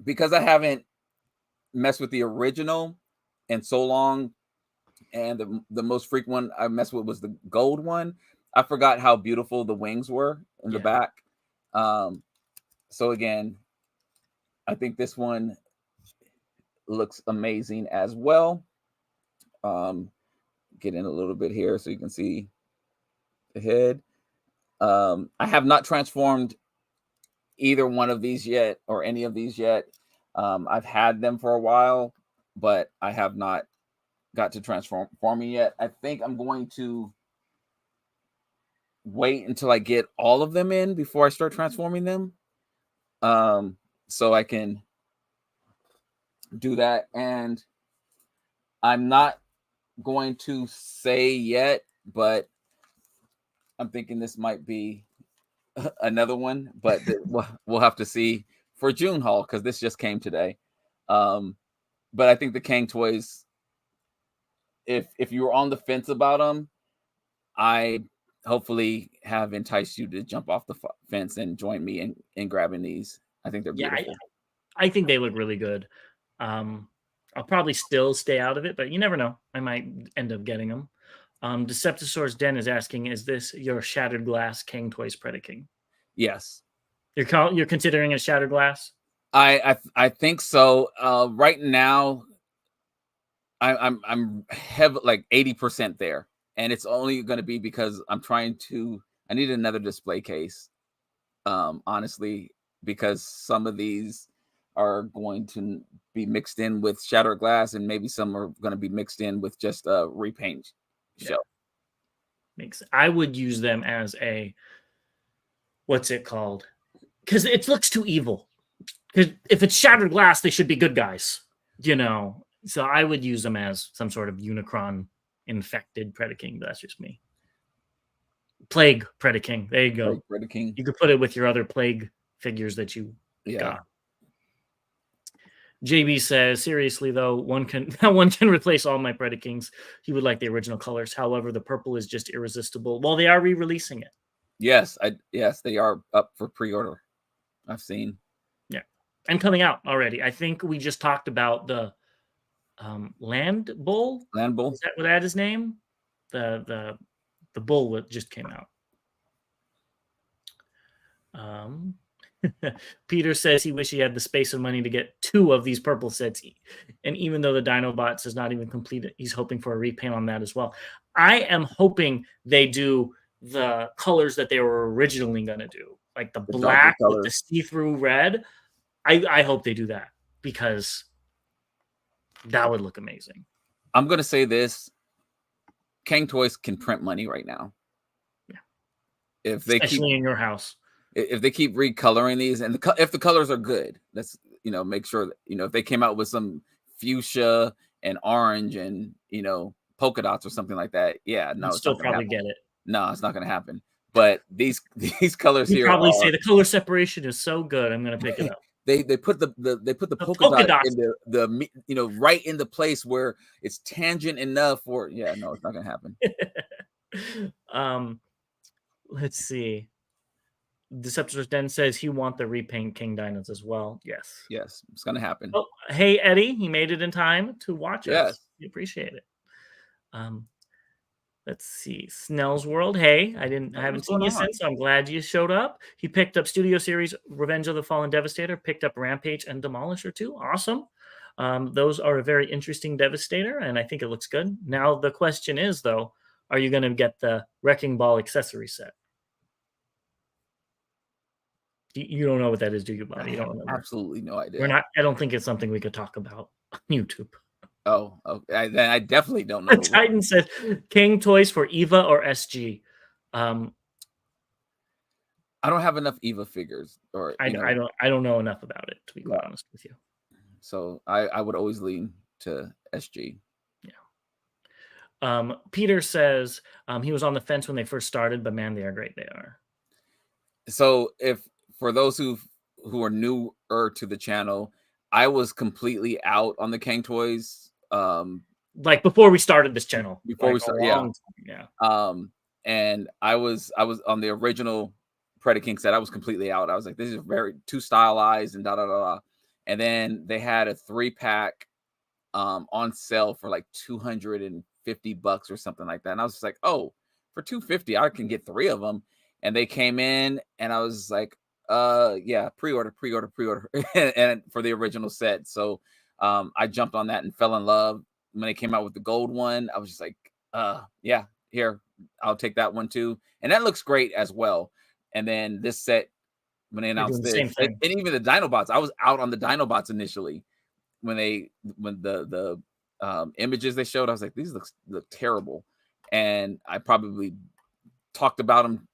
because I haven't messed with the original in so long, and the most frequent one I messed with was the gold one. I forgot how beautiful the wings were in the back. So again, I think this one looks amazing as well. Get in a little bit here so you can see the head. I have not transformed either one of these yet, or any of these yet. I've had them for a while, but I have not got to transforming yet. I think I'm going to wait until I get all of them in before I start transforming them, so I can do that. And I'm not going to say yet, but I'm thinking this might be another one, but we'll have to see for June haul, because this just came today. But I think the Kang toys, if you were on the fence about them, I hopefully have enticed you to jump off the fence and join me in grabbing these. I think they're beautiful. I think they look really good. I'll probably still stay out of it, but you never know. I might end up getting them. Deceptosaur's Den is asking, is this your Shattered Glass Kang Toys Predaking? Yes. You're considering a Shattered Glass? I think so. Right now, I'm heavy, like 80% there, and it's only going to be because I need another display case. Honestly, because some of these are going to be mixed in with Shattered Glass, and maybe some are going to be mixed in with just a repaint shell. I would use them as a, what's it called? Because it looks too evil. Because if it's Shattered Glass, they should be good guys, So I would use them as some sort of Unicron infected Predaking. That's just me. Plague Predaking. There you go. Predaking. You could put it with your other Plague figures that you got. JB says, seriously though, one can replace all my Predakings. He would like the original colors. However, the purple is just irresistible. Well, they are re-releasing it. Yes, they are up for pre-order. I've seen. Yeah, and coming out already. I think we just talked about the Land Bull. Land Bull. Is that his name? The bull that just came out. Peter says he wishes he had the space and money to get 2 of these purple sets. And even though the Dinobots is not even completed, he's hoping for a repaint on that as well. I am hoping they do the colors that they were originally going to do, like the black with the see-through red. I hope they do that, because that would look amazing. I'm going to say this. Kang Toys can print money right now. Yeah. Especially in your house. If they keep recoloring these, and if the colors are good, let's make sure that if they came out with some fuchsia and orange and polka dots or something like that, it's still probably get it. No, it's not going to happen. But these colors here probably say the color separation is so good, I'm going to pick it up. They put the polka dot in the right in the place where it's tangent enough for no, it's not going to happen. Let's see. Deceptor's Den says he wants the repaint King Dinos as well. Yes, it's going to happen. Oh, hey Eddie, he made it in time to watch us. We appreciate it. Let's see. Snell's World. Hey, I haven't seen you since, so I'm glad you showed up. He picked up Studio Series Revenge of the Fallen Devastator, picked up Rampage and Demolisher too. Awesome. Those are a very interesting Devastator, and I think it looks good. Now the question is, though, are you going to get the Wrecking Ball accessory set? You don't know what that is, do you, Bobby? You don't remember? Absolutely no idea. I don't think it's something we could talk about on YouTube. Oh, okay. I definitely don't know. Titan said, King Toys for Eva or SG? I don't have enough Eva figures, or I don't know enough about it, to be quite honest with you. So I would always lean to SG. Yeah. Peter says he was on the fence when they first started, but man, they are great. They are. So for those who are newer to the channel, I was completely out on the Kang Toys. Like before we started this channel. And I was on the original Predaking set. I was completely out. I was like, this is too stylized and da da da. And then they had a 3-pack on sale for like $250 or something like that. And I was just like, oh, for $250, I can get 3 of them. And they came in, and I was like, pre-order and for the original set. So I jumped on that and fell in love when they came out with the gold one. I was just like, yeah, here, I'll take that one too. And that looks great as well. And then this set, when they announced the same this, thing. and even the Dinobots, I was out on the Dinobots initially when the images they showed. I was like, these look terrible, and I probably talked about them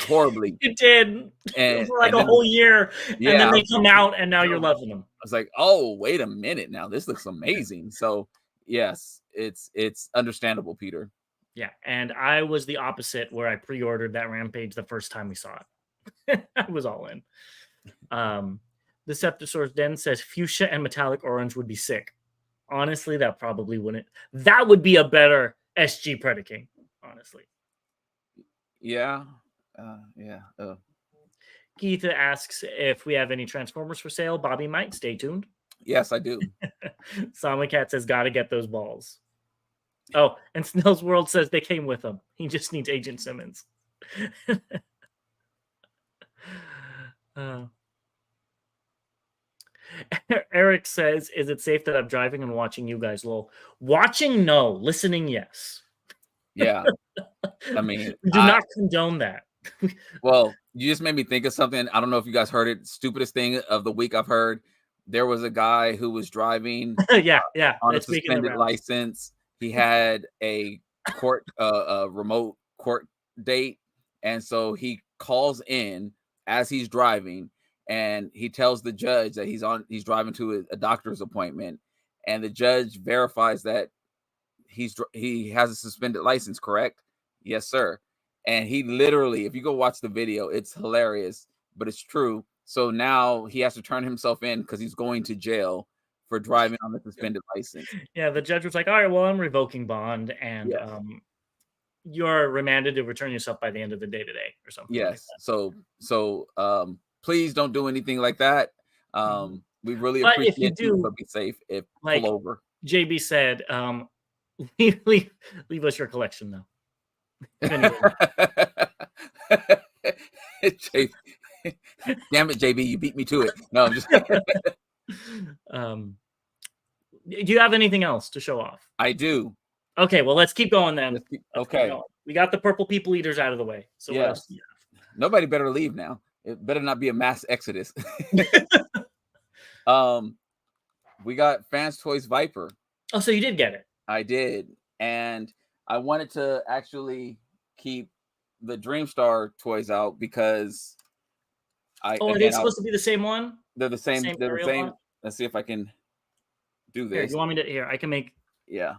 horribly. You did, and for like and a then, whole year, yeah, and then they come out, and now you're I loving them. was like, oh, wait a minute, now this looks amazing. So yes, it's understandable, Peter. Yeah, and I was the opposite, where I pre-ordered that Rampage the first time we saw it. I was all in. The Deceptosaurus Den says fuchsia and metallic orange would be sick. Honestly, that probably wouldn't. That would be a better SG Predaking, honestly. Yeah. Yeah. Keitha asks if we have any Transformers for sale. Bobby might. Stay tuned. Yes, I do. Samacat says, gotta get those balls. Oh, and Snell's World says they came with him. He just needs Agent Simmons. Eric says, is it safe that I'm driving and watching you guys? Lol. Watching, no. Listening, yes. Yeah. I mean, we do not condone that. Well, you just made me think of something. I don't know if you guys heard it. Stupidest thing of the week I've heard. There was a guy who was driving yeah, on a suspended license. He had a remote court date. And so he calls in as he's driving, and he tells the judge that he's driving to a doctor's appointment. And the judge verifies that he has a suspended license, correct? Yes, sir. And he literally, if you go watch the video, it's hilarious, but it's true. So now he has to turn himself in because he's going to jail for driving on a suspended license. Yeah, the judge was like, all right, well, I'm revoking bond, and you're remanded to return yourself by the end of the day today or something. Yes. Like so please don't do anything like that. We really appreciate you, but be safe. If pull over. JB said, leave us your collection though. Damn it, JB, you beat me to it. No, I'm just do you have anything else to show off? I do. Okay, well, let's keep going then. Okay. We got the purple people eaters out of the way. So what else do you have? Nobody better leave now. It better not be a mass exodus. We got Fans Toys Viper. Oh, so you did get it? I did. And I wanted to actually keep the Dreamstar toys out because are they supposed to be the same one? They're the same. They're the same. Let's see if I can do this. Here, you want me to? Here, I can make. Yeah.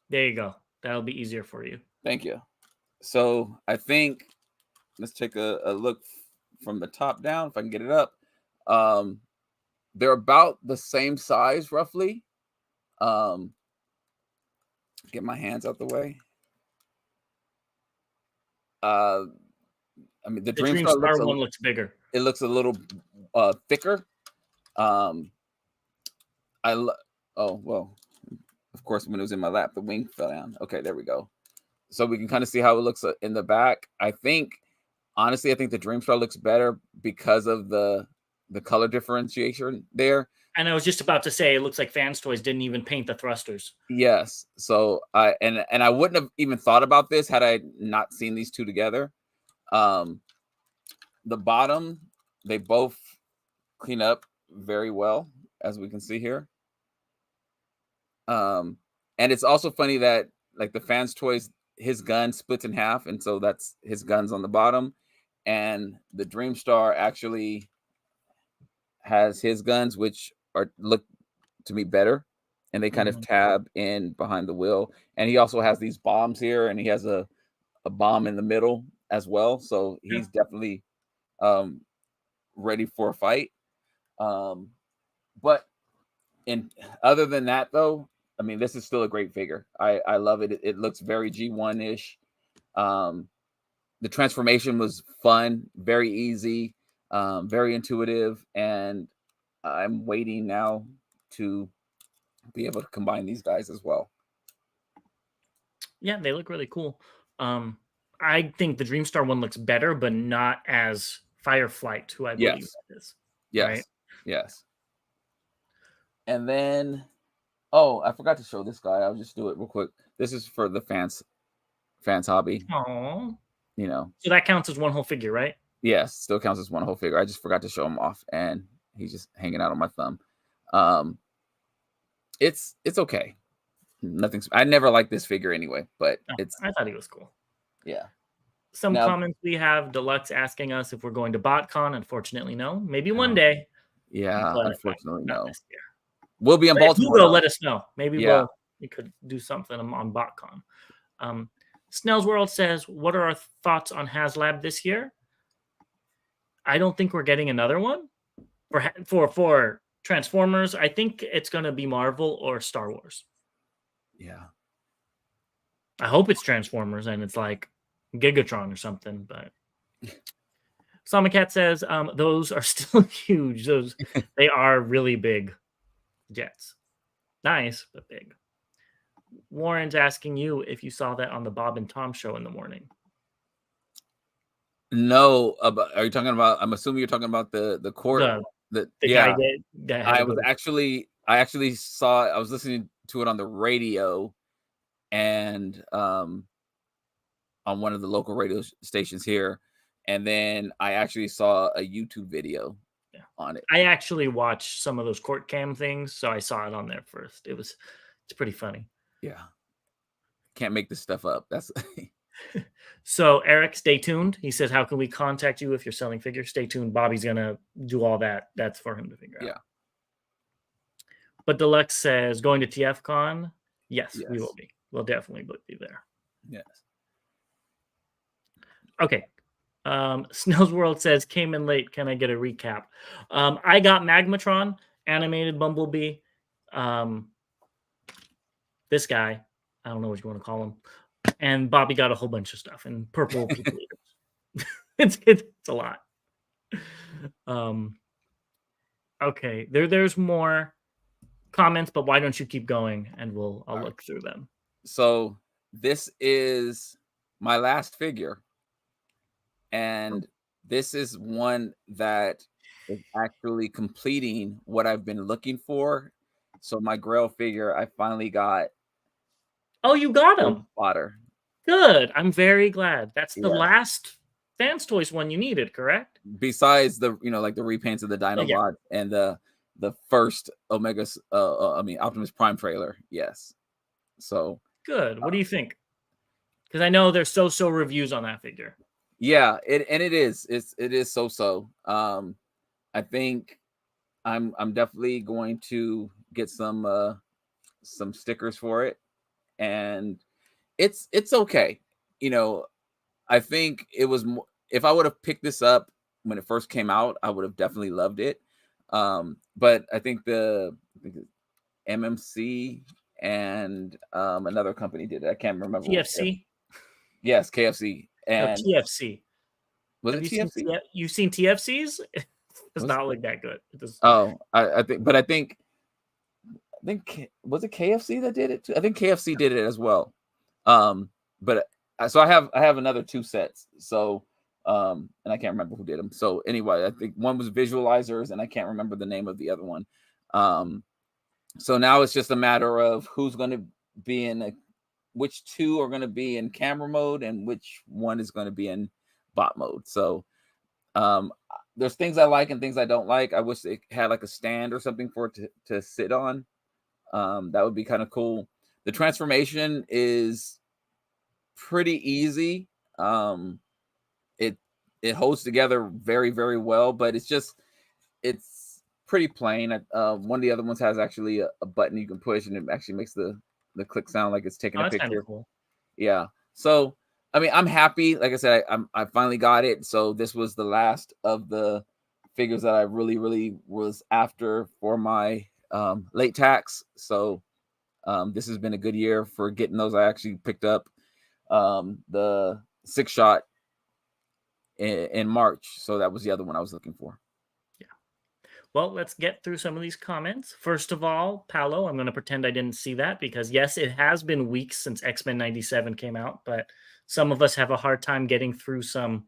There you go. That'll be easier for you. Thank you. So I think let's take a look from the top down if I can get it up. They're about the same size roughly. Get my hands out the way. I mean, the Dreamstar one looks bigger. It looks a little thicker. Oh well, of course, when it was in my lap, the wing fell down. Okay, there we go. So we can kind of see how it looks in the back. Honestly, I think the Dreamstar looks better because of the color differentiation there. And I was just about to say, it looks like Fans Toys didn't even paint the thrusters. Yes. So I wouldn't have even thought about this had I not seen these two together. The bottom, they both clean up very well, as we can see here. And it's also funny that like the Fans Toys, his gun splits in half, and so that's his guns on the bottom, and the Dreamstar actually has his guns, which look to me better, and they kind of tab in behind the wheel. And he also has these bombs here, and he has a bomb in the middle as well, so he's definitely ready for a fight. But other than that, though, I mean, this is still a great figure. I love it. It looks very G1-ish. The transformation was fun, very easy, very intuitive, and I'm waiting now to be able to combine these guys as well. Yeah, they look really cool. I think the Dreamstar one looks better, but not as Fireflight, who I believe that is. Yes. Right? Yes. And then Oh, I forgot to show this guy. I'll just do it real quick. This is for the fans hobby. Oh, You know. so that counts as one whole figure, right? Yes, still counts as one whole figure. I just forgot to show him off, and he's just hanging out on my thumb. It's okay. Nothing's. I never liked this figure anyway, but I thought he was cool. Yeah. Some comments we have. Deluxe asking us if we're going to BotCon. Unfortunately, no. Maybe one day. Yeah, unfortunately, not no. this year. We'll be in Baltimore. If you go, let us know. Maybe we could do something on BotCon. Snell's World says, "What are our thoughts on HasLab this year?" I don't think we're getting another one for Transformers. I think it's going to be Marvel or Star Wars. Yeah. I hope it's Transformers and it's like Gigatron or something, but Samacat says those are still huge. They are really big jets. Nice, but big. Warren's asking you if you saw that on the Bob and Tom show in the morning. No, are you talking about? I'm assuming you're talking about the court. The guy that I actually saw. I was listening to it on the radio, and on one of the local radio stations here, and then I actually saw a YouTube video on it. I actually watched some of those court cam things, so I saw it on there first. It's pretty funny. Yeah, can't make this stuff up. That's So Eric, stay tuned. He says, "How can we contact you if you're selling figures?" Stay tuned. Bobby's gonna do all that. That's for him to figure out. Yeah. But Deluxe says, "Going to TFCon?" Yes, we will be. We'll definitely be there. Yes. Okay. Snell's World says, "Came in late. Can I get a recap?" I got Magmatron, animated Bumblebee. This guy, I don't know what you want to call him. And Bobby got a whole bunch of stuff and purple people eaters. It's a lot. Okay, there's more comments, but why don't you keep going and I'll look through them. So this is my last figure, and this is one that is actually completing what I've been looking for. So my Grail figure, I finally got. Oh, you got him. Spotter. Good. I'm very glad. That's the last Fans Toys one you needed, correct? Besides the like the repaints of the Dinobot and the first Optimus Prime trailer. Yes. So good. What do you think? Because I know there's so reviews on that figure. Yeah, it is so. I think I'm definitely going to get some stickers for it, and it's okay. I think it was if I would have picked this up when it first came out, I would have definitely loved it. But I think the MMC and another company did it. I can't remember. TFC. Yes, KFC and TFC. Was it TFC? You've seen TFCs? It does not look that good. I think was it KFC that did it too? I think KFC did it as well. But so I have another 2 sets. So and I can't remember who did them. So anyway, I think one was Visualizers and I can't remember the name of the other one. So now it's just a matter of who's going to be in which 2 are going to be in camera mode and which one is going to be in bot mode. So there's things I like and things I don't like. I wish it had like a stand or something for it to sit on. That would be kind of cool. The transformation is pretty easy. It holds together very, very well, but it's pretty plain. One of the other ones has actually a button you can push, and it actually makes the click sound like it's taking a picture. Kind of cool. Yeah. So I mean, I'm happy. Like I said, I finally got it. So this was the last of the figures that I really, really was after for my late tax. So this has been a good year for getting those. I actually picked up the 6-shot in March. So that was the other one I was looking for. Yeah. Well, let's get through some of these comments. First of all, Paolo, I'm going to pretend I didn't see that because, yes, it has been weeks since X-Men 97 came out, but some of us have a hard time getting through some,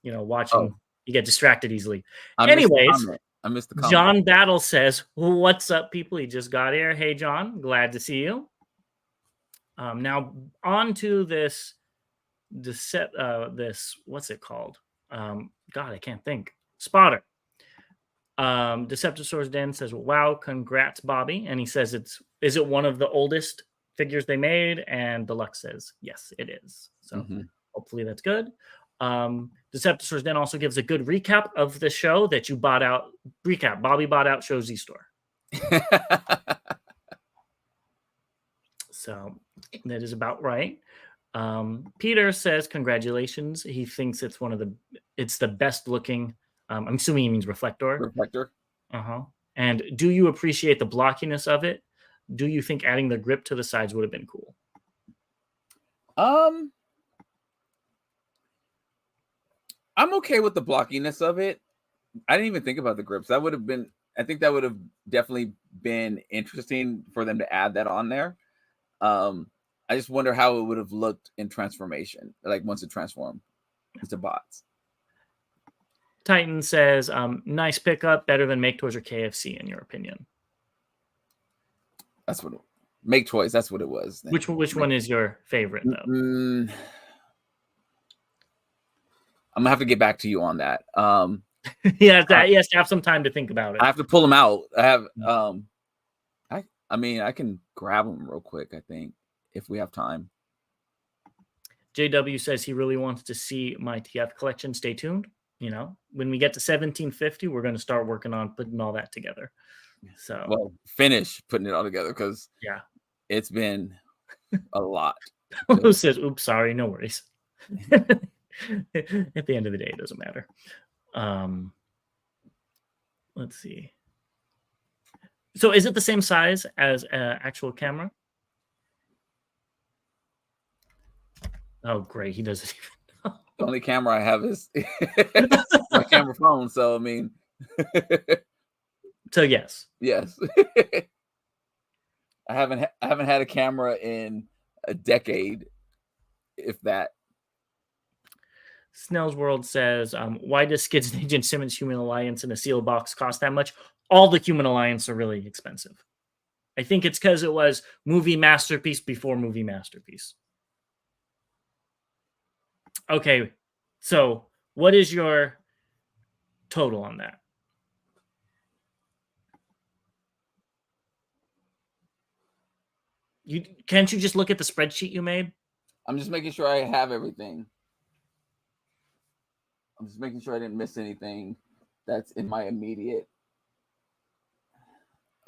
watching. You get distracted easily. Anyways, I missed the comment. John Battle says, "What's up, people? He just got here. Hey, John, glad to see you." Now on to this what's it called? God, I can't think. Spotter. Deceptosaurus Den says, "Wow, congrats, Bobby." And he says, is it one of the oldest figures they made? And Deluxe says, yes, it is. So hopefully that's good. Deceptosaurus Den also gives a good recap of the show that you bought out. Recap: Bobby bought out Show Z Store. So that is about right. Peter says, congratulations. He thinks it's the best looking. I'm assuming he means Reflector. Reflector. And do you appreciate the blockiness of it? Do you think adding the grip to the sides would have been cool? I'm okay with the blockiness of it. I didn't even think about the grips. I think that would have definitely been interesting for them to add that on there. I just wonder how it would have looked in transformation, like once it transformed into bots. Titan says, nice pickup, better than Make Toys or KFC, in your opinion. That's what Make Toys. That's what it was. Which one is your favorite, though? I'm gonna have to get back to you on that. He has to have some time to think about it. I have to pull them out. I have. I mean, I can grab them real quick, I think, if we have time. JW says he really wants to see my TF collection. Stay tuned. When we get to 1750, we're going to start working on putting all that together. So, well, finish putting it all together because it's been a lot. Who says, oops, sorry, no worries. At the end of the day, it doesn't matter. Let's see. So is it the same size as an actual camera? Oh, great. He doesn't even know. The only camera I have is my camera phone. So, I mean. So, yes. Yes. I haven't had a camera in a decade, if that. Snell's World says, why does Skids Agent Simmons Human Alliance in a sealed box cost that much? All the Human Alliance are really expensive. I think it's because it was movie masterpiece before movie masterpiece. Okay, so what is your total on that? Can't you just look at the spreadsheet you made? I'm just making sure I have everything. I'm just making sure I didn't miss anything that's in my immediate.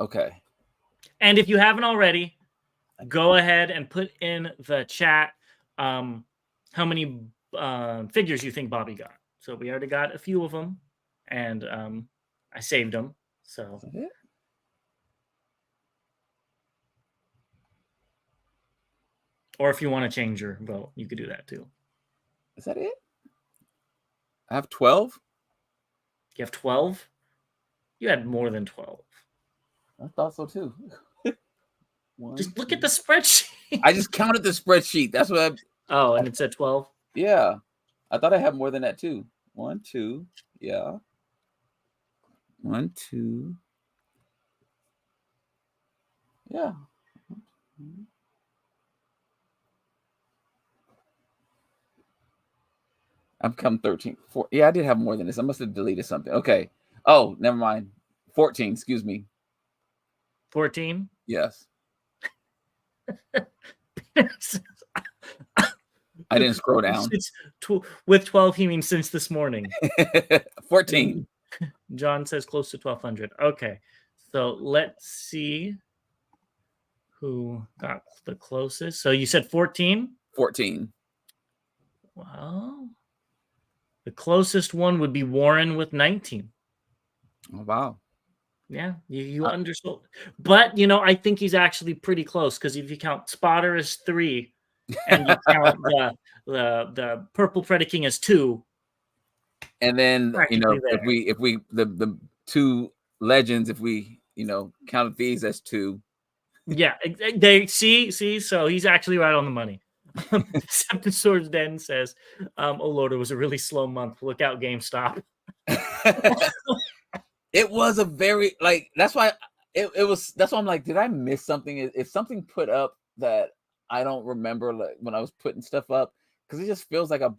Okay. And if you haven't already, go ahead and put in the chat how many figures you think Bobby got. So we already got a few of them, and I saved them. So. Or if you want to change your vote, you could do that too. Is that it? I have 12. You have 12? You had more than 12. I thought so too. Just look at the spreadsheet. I just counted the spreadsheet. That's what Oh, and it said 12? Yeah. I thought I had more than that too. 1, 2. Yeah. 1, 2. Yeah. I've come 13. 4. Yeah, I did have more than this. I must have deleted something. Okay. Oh, never mind. 14. Excuse me. 14? Yes. I didn't scroll down. With 12, he means since this morning. 14. John says close to 1,200. Okay. So let's see who got the closest. So you said 14? 14. Well, the closest one would be Warren with 19. Oh, wow. Yeah, you undersold. But, I think he's actually pretty close because if you count Spotter as 3 and you count the Purple Predaking as 2. And then, if we the 2 legends, if we, counted these as 2. Yeah, they see, so he's actually right on the money. Deceptosaurus Den says, oh Lord, it was a really slow month. Look out, GameStop. It was a very like that's why that's why I'm like, did I miss something? Is something put up that I don't remember like when I was putting stuff up? Because it just feels like I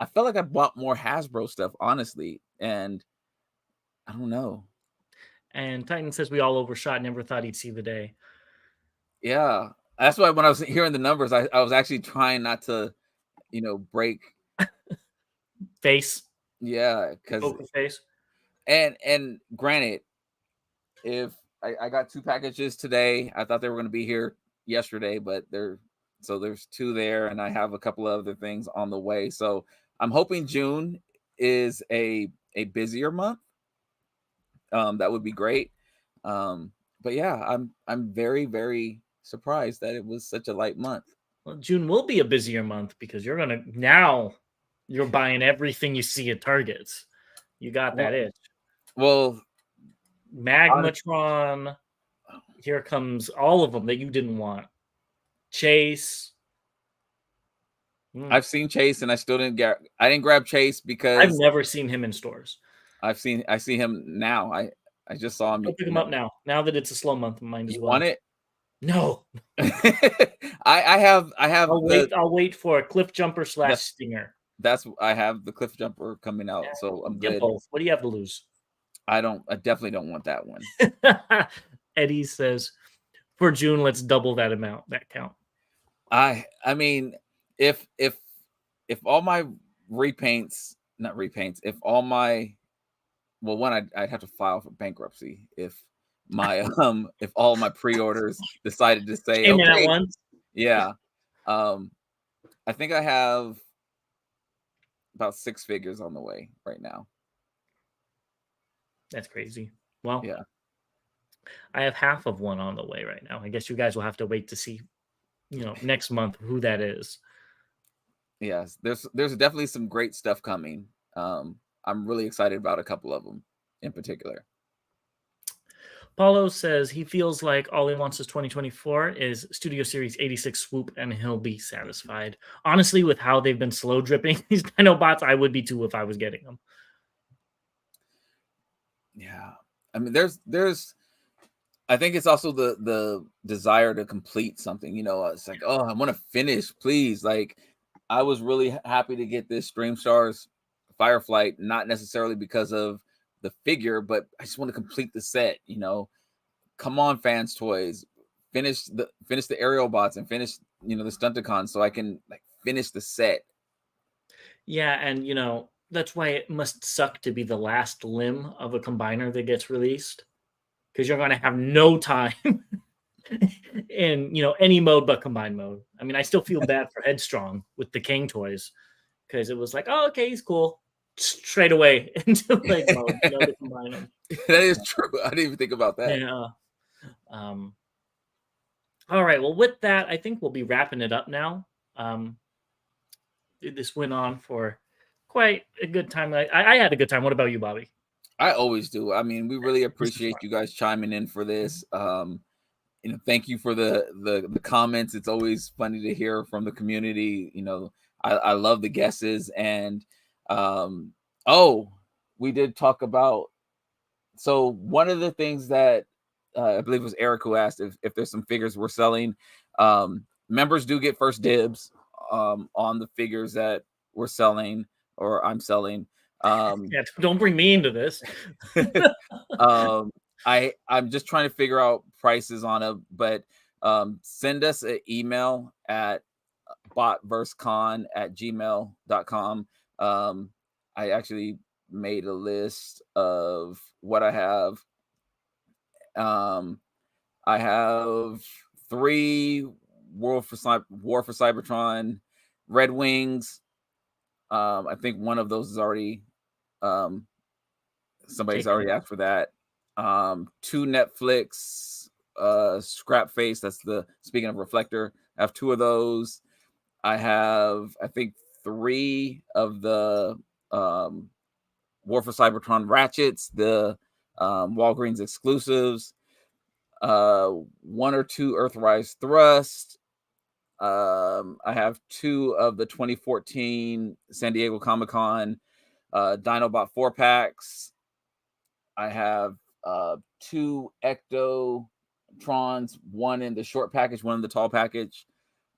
felt like I bought more Hasbro stuff, honestly. And I don't know. And Titan says we all overshot, never thought he'd see the day. Yeah. That's why when I was hearing the numbers, I was actually trying not to, break. Face. Yeah, because face. and granted, if I got 2 packages today, I thought they were going to be here yesterday, but there's 2 there, and I have a couple of other things on the way. So I'm hoping June is a busier month. That would be great. But yeah, I'm very, very surprised that it was such a light month. Well, June will be a busier month because you're buying everything you see at Targets. You got that itch. Well, Magmatron. Here comes all of them that you didn't want. Chase. I've seen Chase, and I still didn't grab Chase because I've never seen him in stores. I see him now. I just saw him. Go pick him up now. Now that it's a slow month, mine as well. Want it? No. I have. I'll wait for a Cliff Jumper / Stinger. I have the Cliff Jumper coming out, so I'm good. Both. What do you have to lose? I definitely don't want that one. Eddie says, for June, let's double that amount, that count. I mean, if all my if all my, well, one, I'd have to file for bankruptcy if my if all my pre-orders decided to say okay. At once. Yeah. I think I have about 6 figures on the way right now. That's crazy. Well, yeah. I have half of one on the way right now. I guess you guys will have to wait to see, next month who that is. Yes, there's definitely some great stuff coming. I'm really excited about a couple of them in particular. Paulo says he feels like all he wants is 2024 is Studio Series 86 Swoop, and he'll be satisfied. Honestly, with how they've been slow dripping these Dinobots, I would be too if I was getting them. Yeah, I mean, there's. I think it's also the desire to complete something. It's like, oh, I want to finish, please. Like, I was really happy to get this Streamstars Fireflight, not necessarily because of the figure, but I just want to complete the set. Come on, Fans Toys, finish the Aerial Bots and finish the Stunticons so I can finish the set. Yeah, and that's why it must suck to be the last limb of a combiner that gets released, because you're going to have no time in any mode but combine mode. I mean, I still feel bad for Headstrong with the King toys, because it was like, oh, okay, he's cool, straight away into mode, to combine them. That is true. I didn't even think about that. Yeah. All right. Well, with that, I think we'll be wrapping it up now. This went on for quite a good time. I had a good time. What about you, Bobby? I always do. I mean, we really appreciate you guys chiming in for this. Thank you for the comments. It's always funny to hear from the community. I love the guesses. And we did talk about, so one of the things that I believe it was Eric who asked if there's some figures we're selling. Members do get first dibs on the figures that we're selling or I'm selling. Yeah, don't bring me into this. I'm just trying to figure out prices on it, but send us an email at botversecon@gmail.com. I actually made a list of what I have. I have 3 War for Cybertron Red Wings. I think one of those is already somebody's already asked for that. 2 Netflix Scrap Face. That's speaking of Reflector. I have 2 of those. I have, I think, 3 of the War for Cybertron Ratchets, the Walgreens exclusives, 1 or 2 Earthrise Thrust. I have 2 of the 2014 San Diego Comic-Con Dinobot 4-packs. I have 2 Ectotrons, one in the short package, one in the tall package.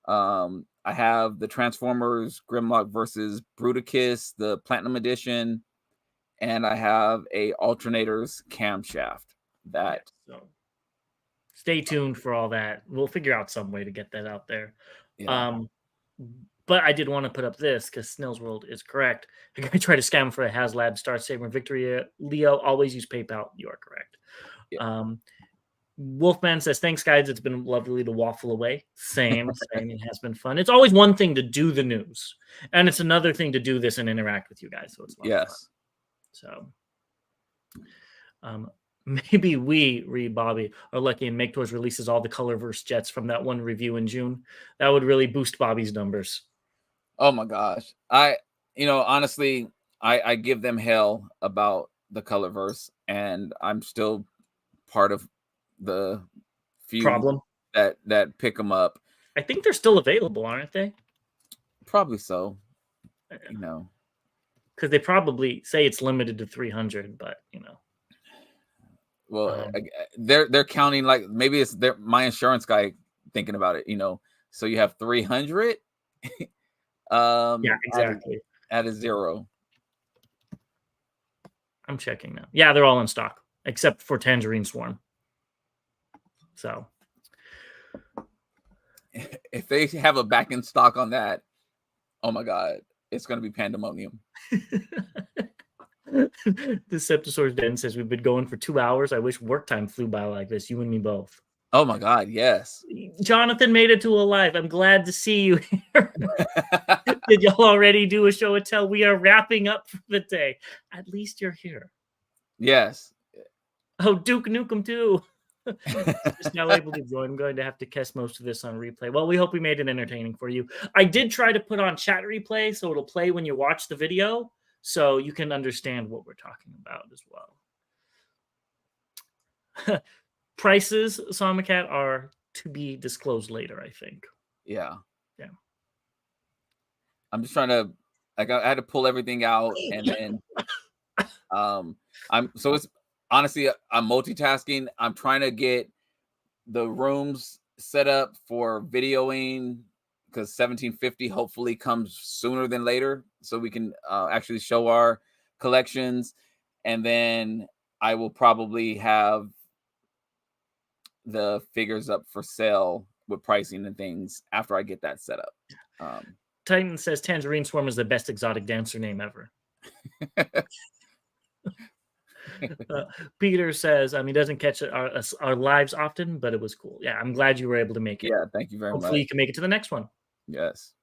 I have the Transformers Grimlock versus Bruticus, the Platinum Edition, and I have a Alternators camshaft. That so stay tuned for all that. We'll figure out some way to get that out there. yeah. But I did want to put up this because Snail's World is correct. I try to scam for a HasLab Star Saber and Victory. Leo, always use PayPal. You are correct. Yeah. Wolfman says, thanks, guys. It's been lovely to waffle away. Same. It has been fun. It's always one thing to do the news, and it's another thing to do this and interact with you guys. So it's a lot of fun. So maybe we, Reed Bobby, are lucky and Make Toys releases all the Colorverse jets from that one review in June. That would really boost Bobby's numbers. Oh my gosh. Honestly, I give them hell about the Colorverse, and I'm still part of the few problem that pick them up. I think they're still available, aren't they? Probably so. Because they probably say it's limited to 300, but well, they're counting like maybe it's my insurance guy thinking about it. So you have 300. Yeah, exactly. At a 0. I'm checking now. Yeah, they're all in stock except for Tangerine Swarm. So if they have a back in stock on that, oh my god, it's going to be pandemonium. The Septosaurus Den says we've been going for 2 hours. I wish work time flew by like this. You and me both. Oh my god, yes. Jonathan made it to a live. I'm glad to see you here. Did y'all already do a show and tell? We are wrapping up for the day. At least you're here. Yes. Oh, Duke Nukem too. Just now able to join. I'm going to have to catch most of this on replay. Well, we hope we made it entertaining for you. I did try to put on chat replay, so it'll play when you watch the video, so you can understand what we're talking about as well. Prices, Somacat, are to be disclosed later, I think. Yeah. I'm just trying to. I had to pull everything out, and then it's honestly I'm multitasking. I'm trying to get the rooms set up for videoing because 1750 hopefully comes sooner than later, so we can actually show our collections, and then I will probably have the figures up for sale with pricing and things after I get that set up. Titan says Tangerine Swarm is the best exotic dancer name ever. Peter says, he doesn't catch our lives often, but it was cool. Yeah, I'm glad you were able to make it. Yeah, thank you very much. Hopefully you can make it to the next one. Yes.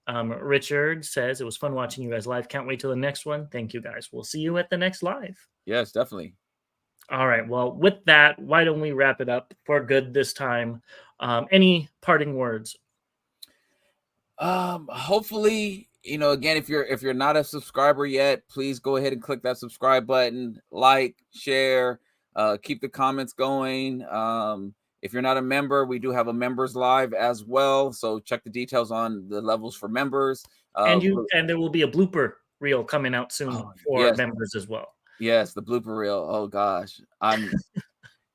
Richard says, it was fun watching you guys live. Can't wait till the next one. Thank you, guys. We'll see you at the next live. Yes, definitely. All right. Well, with that, why don't we wrap it up for good this time? Any parting words? Hopefully, again, if you're not a subscriber yet, please go ahead and click that subscribe button, like, share, keep the comments going. If you're not a member, we do have a members live as well, so check the details on the levels for members. And there will be a blooper reel coming out soon for members as well. Yes, the blooper reel. Oh gosh,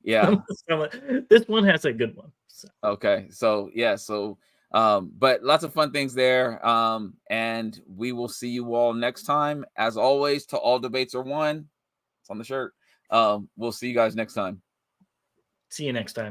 yeah. This one has a good one. So. Okay, so yeah, but lots of fun things there. And we will see you all next time. As always, to all debates are won. It's on the shirt. We'll see you guys next time. See you next time.